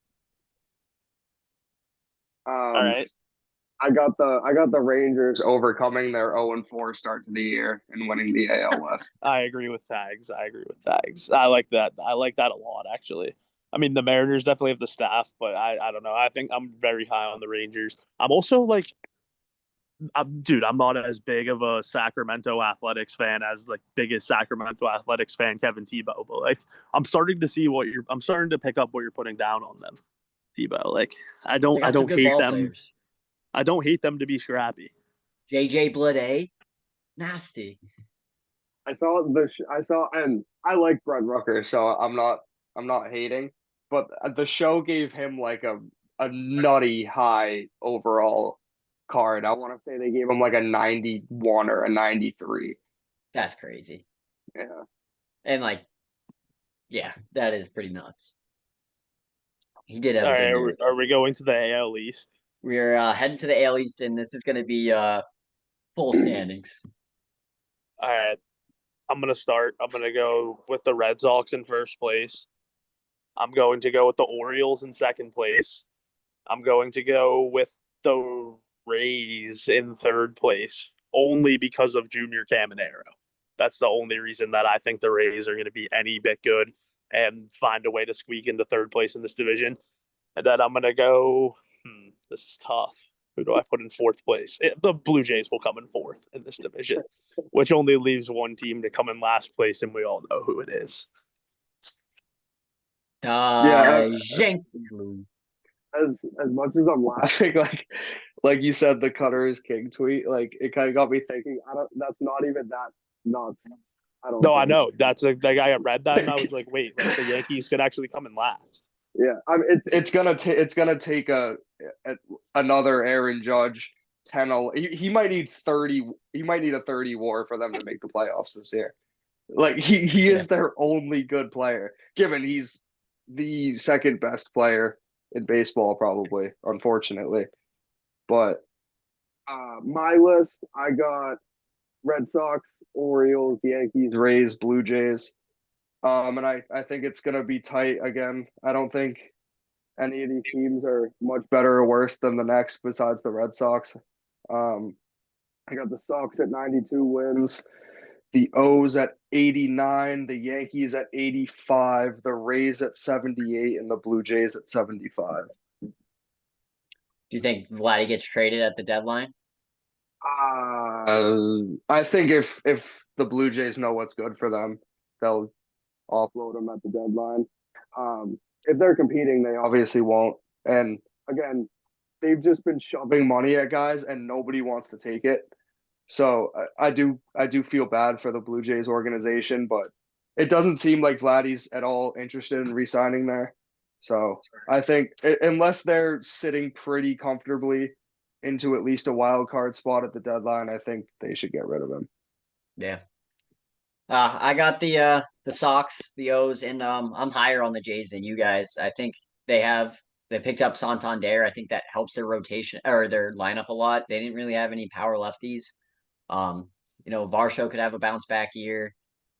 Speaker 4: All right.
Speaker 3: I got the Rangers overcoming their 0-4 start to the year and winning the AL West.
Speaker 4: I agree with Tags. I like that. I like that a lot, actually. I mean, the Mariners definitely have the staff, but I don't know. I think I'm very high on the Rangers. I'm also like, dude, I'm not as big of a Sacramento Athletics fan as like biggest Sacramento Athletics fan Kevin Tebow, but like I'm starting to pick up what you're putting down on them, Tebow. Like I
Speaker 2: They got some
Speaker 4: don't
Speaker 2: good
Speaker 4: hate
Speaker 2: ball
Speaker 4: them.
Speaker 2: players.
Speaker 4: I don't hate them to be scrappy.
Speaker 2: JJ Bleday, nasty.
Speaker 3: I saw, and I like Brent Rooker, so I'm not hating, but the show gave him like a nutty high overall card. I want to say they gave him like a 91 or a 93.
Speaker 2: That's crazy.
Speaker 3: Yeah.
Speaker 2: And like, yeah, that is pretty nuts. He did have
Speaker 4: All
Speaker 2: a
Speaker 4: right,
Speaker 2: good year.
Speaker 4: are we going to the AL East?
Speaker 2: We're heading to the AL East, and this is going to be full standings.
Speaker 4: All right, I'm gonna start. I'm gonna go with the Red Sox in first place. I'm going to go with the Orioles in second place. I'm going to go with the Rays in third place, only because of Junior Caminero. That's the only reason that I think the Rays are going to be any bit good and find a way to squeak into third place in this division. And then I'm going to go, this is tough. Who do I put in fourth place? The Blue Jays will come in fourth in this division, which only leaves one team to come in last place, and we all know who it is.
Speaker 3: Yeah,
Speaker 2: Yankees.
Speaker 3: as much as I'm laughing, like you said, the Cutter is king tweet, like it kind of got me thinking. That's not even that nuts. I don't.
Speaker 4: No, I
Speaker 3: think.
Speaker 4: know. That's like I read that and I was like, wait, like the Yankees could actually come in last.
Speaker 3: Yeah, I mean, it's gonna take another Aaron Judge 10. He might need 30. He might need a 30 WAR for them to make the playoffs this year. Like he is their only good player, given he's the second best player in baseball, probably, unfortunately. But my list, I got Red Sox, Orioles, Yankees, Rays, Blue Jays. And I think it's gonna be tight again. I don't think any of these teams are much better or worse than the next besides the Red Sox. I got the Sox at 92 wins, the O's at 89, the Yankees at 85, the Rays at 78, and the Blue Jays at 75.
Speaker 2: Do you think Vladdy gets traded at the deadline?
Speaker 3: I think if the Blue Jays know what's good for them, they'll offload them at the deadline. If they're competing, they obviously won't. And again, they've just been shoving money at guys, and nobody wants to take it. So I do feel bad for the Blue Jays organization, but it doesn't seem like Vladdy's at all interested in re-signing there. So I think unless they're sitting pretty comfortably into at least a wild card spot at the deadline, I think they should get rid of him.
Speaker 2: Yeah. I got the Sox, the O's, and I'm higher on the Jays than you guys. I think they picked up Santander. I think that helps their rotation or their lineup a lot. They didn't really have any power lefties. Varsho could have a bounce back year.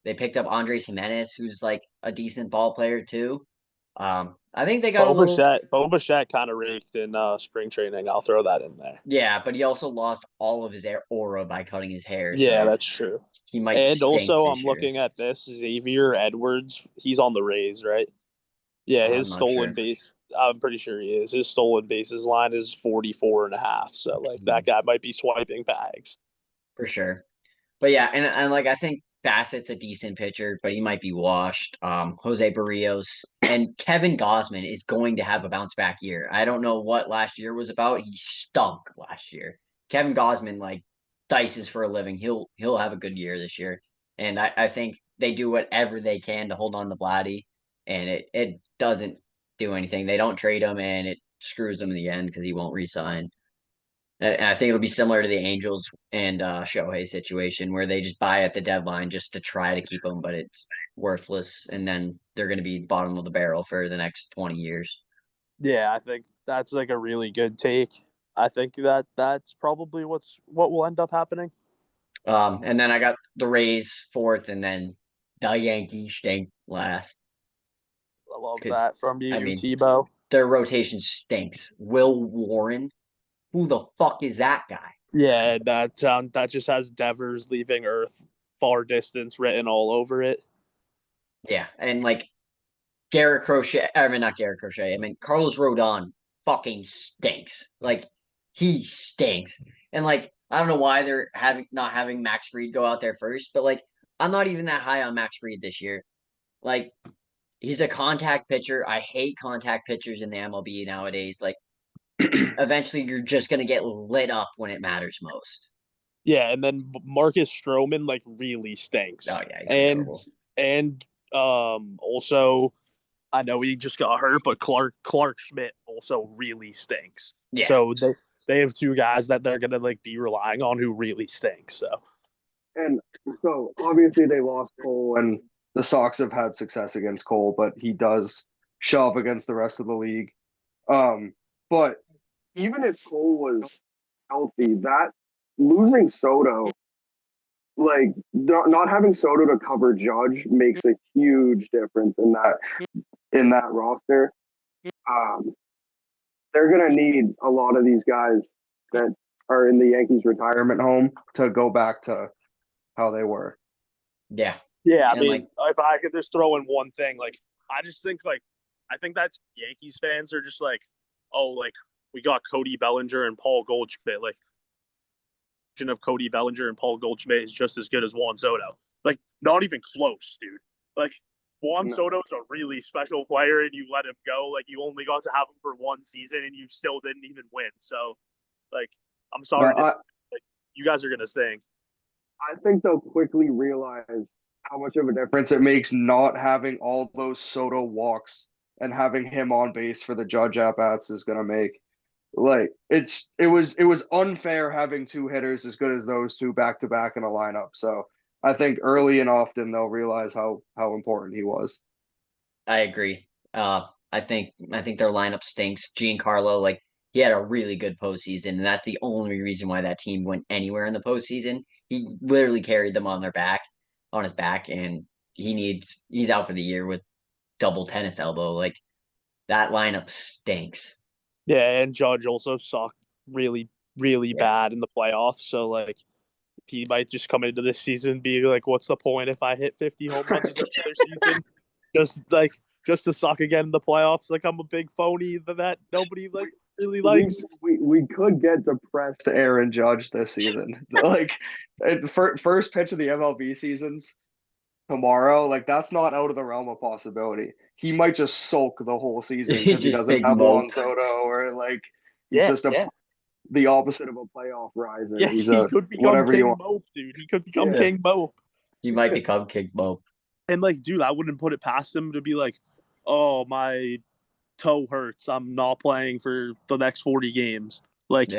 Speaker 2: They picked up Andres Jimenez, who's like a decent ball player too. I think they got a little.
Speaker 4: Bo Bichette kind of raked in spring training. I'll throw that in there.
Speaker 2: Yeah, but he also lost all of his aura by cutting his hair.
Speaker 4: Yeah,
Speaker 2: so
Speaker 4: that's true.
Speaker 2: he might
Speaker 4: And
Speaker 2: stink
Speaker 4: also,
Speaker 2: this
Speaker 4: I'm
Speaker 2: year.
Speaker 4: looking at this Xavier Edwards. He's on the Rays, right? Yeah,
Speaker 2: I'm
Speaker 4: his
Speaker 2: not
Speaker 4: stolen
Speaker 2: sure.
Speaker 4: base. I'm pretty sure he is. His stolen bases line is 44.5. So like that guy might be swiping bags
Speaker 2: For sure. But yeah, and like I think Bassett's a decent pitcher, but he might be washed. Jose Barrios and Kevin Gosman is going to have a bounce back year. I don't know what last year was about. He stunk last year. Kevin Gosman like dices for a living. He'll have a good year this year. And I think they do whatever they can to hold on to Vladdy, and it doesn't do anything. They don't trade him, and it screws him in the end because he won't resign. And I think it'll be similar to the Angels and Shohei situation where they just buy at the deadline just to try to keep him, but it's worthless, and then they're going to be bottom of the barrel for the next 20 years.
Speaker 4: Yeah, I think that's like a really good take. I think that's probably what will end up happening.
Speaker 2: And then I got the Rays fourth, and then the Yankees stink last.
Speaker 4: I love that from you,
Speaker 2: I mean,
Speaker 4: Tebow.
Speaker 2: Their rotation stinks. Will Warren, who the fuck is that guy?
Speaker 4: Yeah, that just has Devers leaving Earth far distance written all over it.
Speaker 2: Yeah, and like Garrett Crochet, I mean not Garrett Crochet. I mean Carlos Rodon fucking stinks. Like he stinks, and like I don't know why they're not having Max Fried go out there first, but like I'm not even that high on Max Fried this year. Like he's a contact pitcher. I hate contact pitchers in the MLB nowadays. Like eventually you're just gonna get lit up when it matters most.
Speaker 4: Yeah, and then Marcus Stroman like really stinks.
Speaker 2: Oh yeah, he's
Speaker 4: and
Speaker 2: terrible.
Speaker 4: and also I know he just got hurt, but Clark Schmidt also really stinks.
Speaker 2: Yeah.
Speaker 4: So they have two guys that they're gonna like be relying on who really stink.
Speaker 3: And so obviously they lost Cole, and the Sox have had success against Cole, but he does shove against the rest of the league. But even if Cole was healthy, that losing Soto, like not having Soto to cover Judge makes a huge difference in that roster. They're gonna need a lot of these guys that are in the Yankees retirement home to go back to how they were.
Speaker 2: Yeah.
Speaker 4: Yeah, I
Speaker 2: And,
Speaker 4: mean,
Speaker 2: like,
Speaker 4: if I could just throw in one thing, like I just think like I think that Yankees fans are just like, oh, like we got Cody Bellinger and Paul Goldschmidt. Like of Cody Bellinger and Paul Goldschmidt is just as good as Juan Soto. Like not even close, dude. Like Juan Soto's a really special player, and you let him go. Like you only got to have him for one season, and you still didn't even win. So, like, I'm sorry, like you guys are gonna stink.
Speaker 3: I think they'll quickly realize how much of a difference it makes not having all those Soto walks and having him on base for the Judge at bats is gonna make. Like it was unfair having two hitters as good as those two back to back in a lineup. So I think early and often they'll realize how important he was.
Speaker 2: I agree. I think their lineup stinks. Giancarlo, like he had a really good postseason, and that's the only reason why that team went anywhere in the postseason. He literally carried them on his back, and he's out for the year with double tennis elbow. Like that lineup stinks.
Speaker 4: Yeah, and Judge also sucked really, really bad in the playoffs. So like he might just come into this season and be like, what's the point if I hit 50 home runs in the season? Just to suck again in the playoffs. Like I'm a big phony that nobody like really likes.
Speaker 3: We could get depressed Aaron Judge this season. Like at the first pitch of the MLB seasons tomorrow, like that's not out of the realm of possibility. He might just sulk the whole season because he doesn't have Juan Soto, or like he's just the opposite of a playoff riser.
Speaker 4: Yeah,
Speaker 3: he's
Speaker 4: he could become
Speaker 3: whatever
Speaker 4: King
Speaker 3: you want.
Speaker 4: Mope, dude. He could become King Mope.
Speaker 2: He might become King Mope.
Speaker 4: And like, dude, I wouldn't put it past him to be like, oh, my toe hurts. I'm not playing for the next 40 games. Like,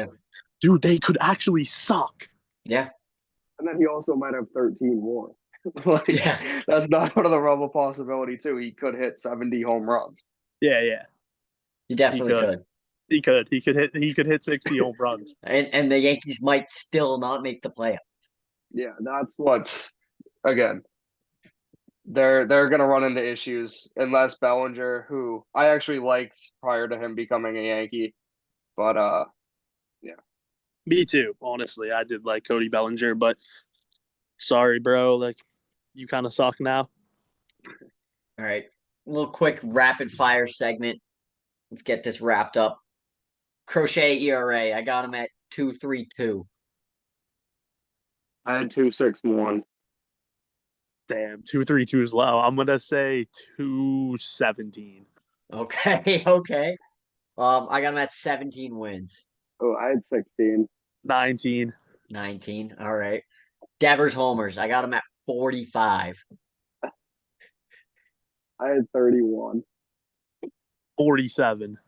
Speaker 4: dude, they could actually suck.
Speaker 2: Yeah.
Speaker 3: And then he also might have 13 more. That's not out of the realm of possibility too. He could hit 70 home runs.
Speaker 4: Yeah.
Speaker 2: He definitely could.
Speaker 4: He could hit 60 home runs.
Speaker 2: And the Yankees might still not make the playoffs.
Speaker 3: Yeah, that's what's again. They're gonna run into issues unless Bellinger, who I actually liked prior to him becoming a Yankee, but yeah.
Speaker 4: Me too, honestly. I did like Cody Bellinger, but sorry, bro. Like, you kind of suck now.
Speaker 2: All right. A little quick rapid fire segment. Let's get this wrapped up. Crochet ERA. I got him at 2.32.
Speaker 3: I had 2.61.
Speaker 4: Damn, 2.32 is low. I'm gonna say 2.17.
Speaker 2: Okay. I got him at 17 wins.
Speaker 3: Oh, I had 16.
Speaker 4: 19.
Speaker 2: 19. All right. Devers homers. I got him at 45.
Speaker 3: I had 31.
Speaker 4: 47.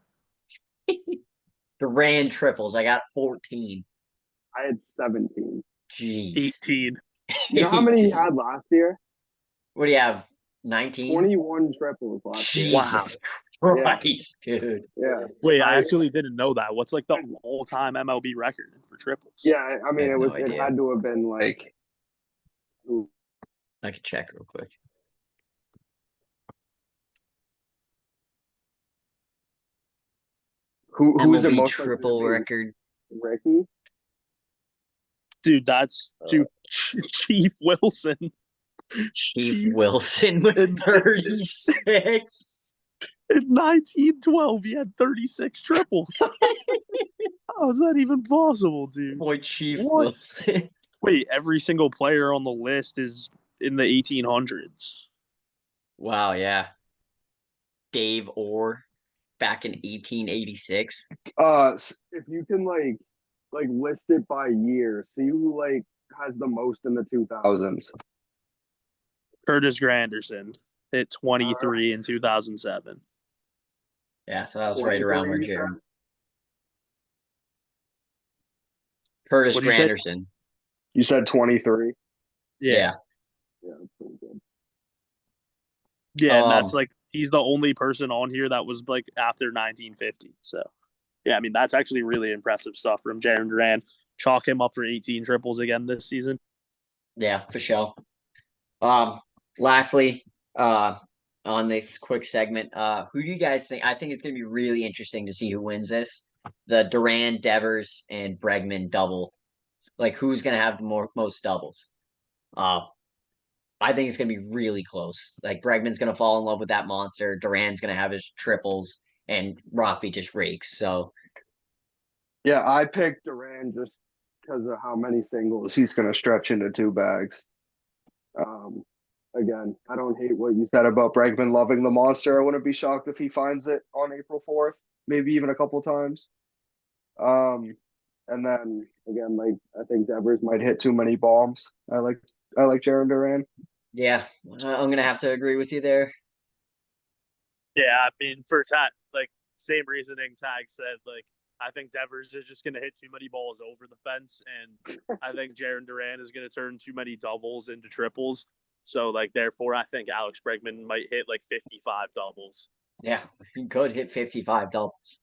Speaker 2: Durant triples. I got 14.
Speaker 3: I had 17.
Speaker 2: Jeez.
Speaker 4: 18.
Speaker 3: You know how many he
Speaker 2: 18.
Speaker 3: had last year?
Speaker 2: What do you have? 19?
Speaker 3: 21 triples last year.
Speaker 2: Jesus Christ, dude.
Speaker 3: Yeah.
Speaker 4: Wait, I actually didn't know that. What's like the all-time MLB record for triples?
Speaker 3: Yeah, I mean,
Speaker 2: I have no
Speaker 3: it
Speaker 2: idea.
Speaker 3: had to have been like.
Speaker 2: I could check real quick.
Speaker 3: Who's the
Speaker 2: MLB
Speaker 3: most
Speaker 2: triple record?
Speaker 3: Ricky?
Speaker 4: Dude, that's Chief Wilson.
Speaker 2: Chief Wilson with 36.
Speaker 4: In 1912, he had 36 triples. How is that even possible, dude?
Speaker 2: Boy, Chief
Speaker 4: What?
Speaker 2: Wilson.
Speaker 4: Wait, every single player on the list is in the 1800s.
Speaker 2: Wow, yeah. Dave Orr back in 1886.
Speaker 3: If you can like list it by year, see who like has the most in the 2000s.
Speaker 4: Curtis Granderson hit 23 in 2007.
Speaker 2: Yeah, so that was right around where
Speaker 3: 23,
Speaker 2: Jared. Curtis
Speaker 4: What'd you say?
Speaker 2: Granderson.
Speaker 3: You said 23.
Speaker 2: Yeah.
Speaker 3: Yeah, that's pretty good.
Speaker 4: Yeah, and that's like he's the only person on here that was like after 1950. So, yeah, I mean that's actually really impressive stuff from Jaron Duran. Chalk him up for 18 triples again this season.
Speaker 2: Yeah, for sure. Lastly, on this quick segment, who do you guys think? I think it's going to be really interesting to see who wins this. The Duran, Devers, and Bregman double. Like, who's going to have the most doubles? I think it's going to be really close. Like, Bregman's going to fall in love with that monster. Duran's going to have his triples, and Rockby just rakes. So,
Speaker 3: Yeah, I picked Duran just because of how many singles he's going to stretch into two bags. Again, I don't hate what you said about Bregman loving the monster. I wouldn't be shocked if he finds it on April 4th, maybe even a couple times. And then again, like I think Devers might hit too many bombs. I like Jaron Duran.
Speaker 2: yeah, I'm going to have to agree with you there.
Speaker 4: Yeah, I mean for Tag, like same reasoning Tag said. Like I think Devers is just going to hit too many balls over the fence, and I think Jaron Duran is going to turn too many doubles into triples. So, like, therefore, I think Alex Bregman might hit like 55 doubles.
Speaker 2: Yeah, he could hit 55 doubles.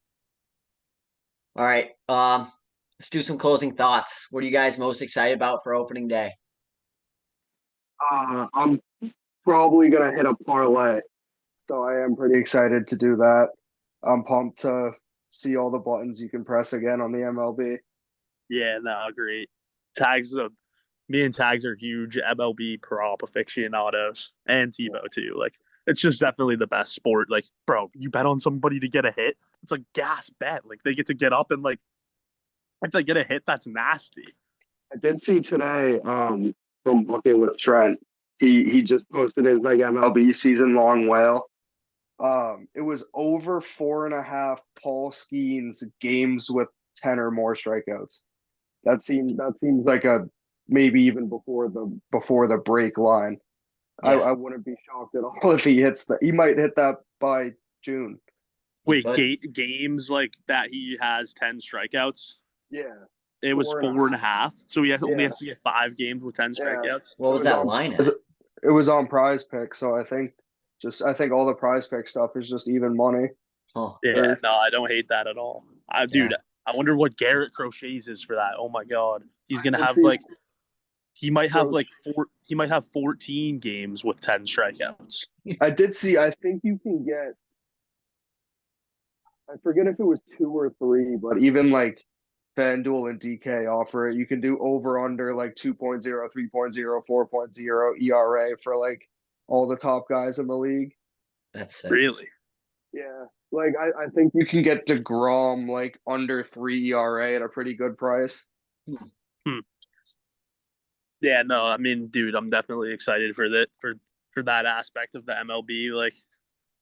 Speaker 2: All right, let's do some closing thoughts. What are you guys most excited about for opening day?
Speaker 3: I'm probably gonna hit a parlay, so I am pretty excited to do that. I'm pumped to see all the buttons you can press again on the MLB.
Speaker 4: Yeah, no, great. Me and Tags are huge MLB prop aficionados, and Tebow too. Like, it's just definitely the best sport. Like, bro, you bet on somebody to get a hit, it's a gas bet. Like, they get to get up and like, if they get a hit, that's nasty.
Speaker 3: I did see today from Booking with Trent. He just posted his like MLB season long whale. It was over 4.5 Paul Skeens games with 10 or more strikeouts. That seems like a maybe even before the break line. Yeah. I wouldn't be shocked at all if he hits that. He might hit that by June.
Speaker 4: Wait, games like that he has 10 strikeouts?
Speaker 3: Yeah.
Speaker 4: It was 4.5. So he only has to get 5 games with 10 strikeouts.
Speaker 2: What was that line at?
Speaker 3: It was on Prize Pick, so I think all the Prize Pick stuff is just even money.
Speaker 2: Huh.
Speaker 4: Yeah, no, I don't hate that at all. Dude, I wonder what Garrett Crochet's is for that. Oh my god. He's gonna have like he might have 14 games with 10 strikeouts.
Speaker 3: I did see, I think you can get, I forget if it was 2 or 3, but even like FanDuel and DK offer it. You can do over under like 2.0, 3.0, 4.0 ERA for like all the top guys in the league.
Speaker 2: That's sick.
Speaker 4: Really?
Speaker 3: Yeah. Like I think you can get DeGrom like under 3 ERA at a pretty good price.
Speaker 4: Yeah, no, I mean, dude, I'm definitely excited for that aspect of the MLB, like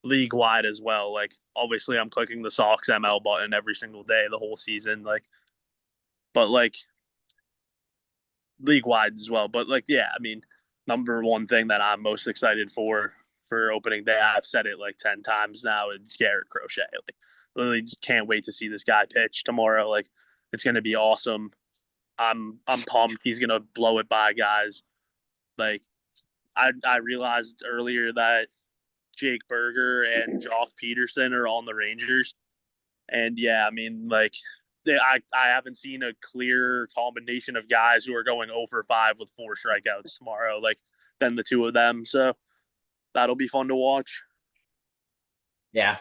Speaker 4: league wide as well. Like, obviously, I'm clicking the Sox ML button every single day, the whole season. Like, but like league wide as well. But like, yeah, I mean, number one thing that I'm most excited for for opening day. I've said it like 10 times now. It's Garrett Crochet. Like, literally just can't wait to see this guy pitch tomorrow. Like, it's gonna be awesome. I'm pumped. He's gonna blow it by guys. Like, I realized earlier that Jake Berger and Jock Peterson are on the Rangers. And yeah, I mean, like, I haven't seen a clear combination of guys who are going 0 for 5 with 4 strikeouts tomorrow, like, than the two of them. So that'll be fun to watch.
Speaker 2: Yeah,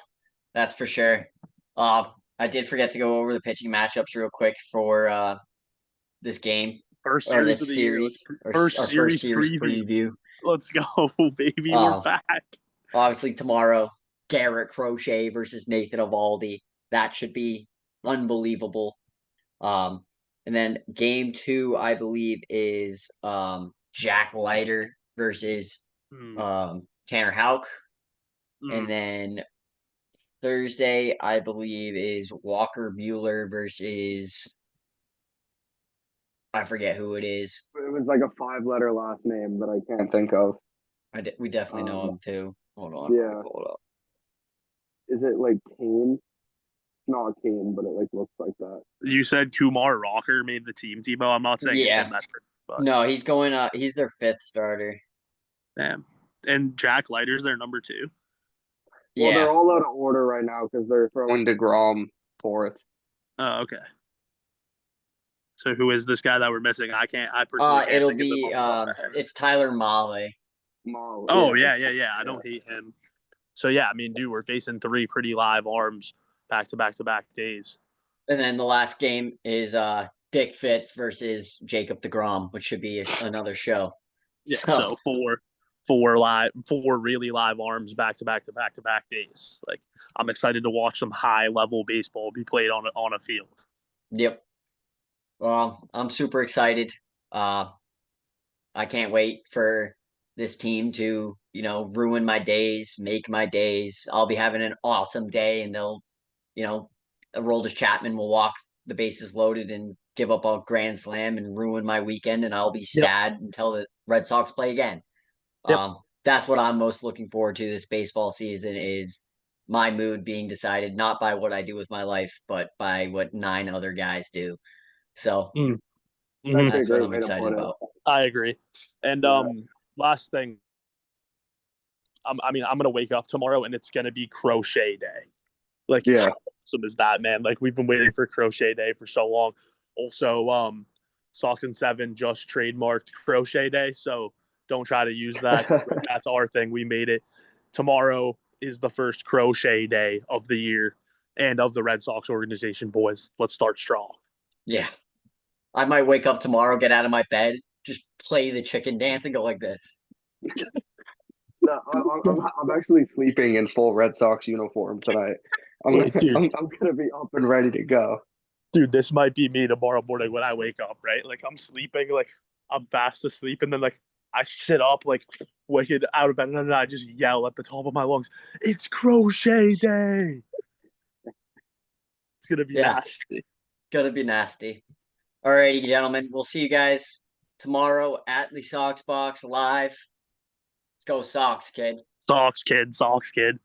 Speaker 2: that's for sure. I did forget to go over the pitching matchups real quick for this game.
Speaker 4: First
Speaker 2: or
Speaker 4: series
Speaker 2: this
Speaker 4: of the
Speaker 2: series,
Speaker 4: year.
Speaker 2: our
Speaker 4: First
Speaker 2: series
Speaker 4: series
Speaker 2: preview.
Speaker 4: Let's go, baby. We're back.
Speaker 2: Obviously, tomorrow, Garrett Crochet versus Nathan Eovaldi. That should be unbelievable. And then game 2, I believe, is Jack Leiter versus Tanner Houck. And then Thursday, I believe, is Walker Bueller versus I forget who it is.
Speaker 3: It was like a 5-letter last name that I can't think of.
Speaker 2: We definitely know him too. Hold on,
Speaker 3: Yeah.
Speaker 2: let me pull it up.
Speaker 3: Is it like Kane? It's not Kane, but it like looks like that.
Speaker 4: You said Kumar Rocker made the team, Tebow. I'm not saying it's him, but
Speaker 2: No, he's going. He's their 5th starter.
Speaker 4: damn. And Jack Leiter's their number 2.
Speaker 3: Well,
Speaker 2: Yeah,
Speaker 3: they're all out of order right now because they're throwing DeGrom 4th.
Speaker 4: Oh, okay. So who is this guy that we're missing? I personally can't
Speaker 2: it'll
Speaker 4: think of
Speaker 2: be
Speaker 4: the off the top of my head.
Speaker 2: it's Tyler Mahle.
Speaker 4: Oh yeah. I don't hate him. So yeah, I mean, dude, we're facing 3 pretty live arms back to back to back days.
Speaker 2: And then the last game is Dick Fitz versus Jacob DeGrom, which should be another show.
Speaker 4: Yeah, so 4 really live arms back to back to back to back days. Like, I'm excited to watch some high level baseball be played on a field.
Speaker 2: Yep. Well, I'm super excited. I can't wait for this team to, ruin my days, make my days. I'll be having an awesome day, and they'll, Aroldis Chapman will walk the bases loaded and give up a grand slam and ruin my weekend, and I'll be sad until the Red Sox play again.
Speaker 4: Yep.
Speaker 2: That's what I'm most looking forward to this baseball season, is my mood being decided not by what I do with my life, but by what 9 other guys do. So that's what I'm excited about.
Speaker 4: I agree. And last thing, I'm gonna wake up tomorrow and it's gonna be Crochet Day. Like, how awesome is that, man? Like, we've been waiting for Crochet Day for so long. Also, Sox and 7 just trademarked Crochet Day, so don't try to use that. That's our thing. We made it. Tomorrow is the first Crochet Day of the year and of the Red Sox organization, boys. Let's start strong.
Speaker 2: Yeah. I might wake up tomorrow, get out of my bed, just play the chicken dance and go like this.
Speaker 3: No, I'm actually sleeping in full Red Sox uniform tonight. I'm gonna be up and ready to go.
Speaker 4: Dude, this might be me tomorrow morning when I wake up, right? Like, I'm sleeping, like, I'm fast asleep, and then, like, I sit up, like, wicked out of bed, and then I just yell at the top of my lungs, "It's Crochet Day!" It's gonna be nasty.
Speaker 2: Gonna be nasty. Alrighty, gentlemen. We'll see you guys tomorrow at the Sox Box live. Let's go Sox, kid.
Speaker 4: Sox kid.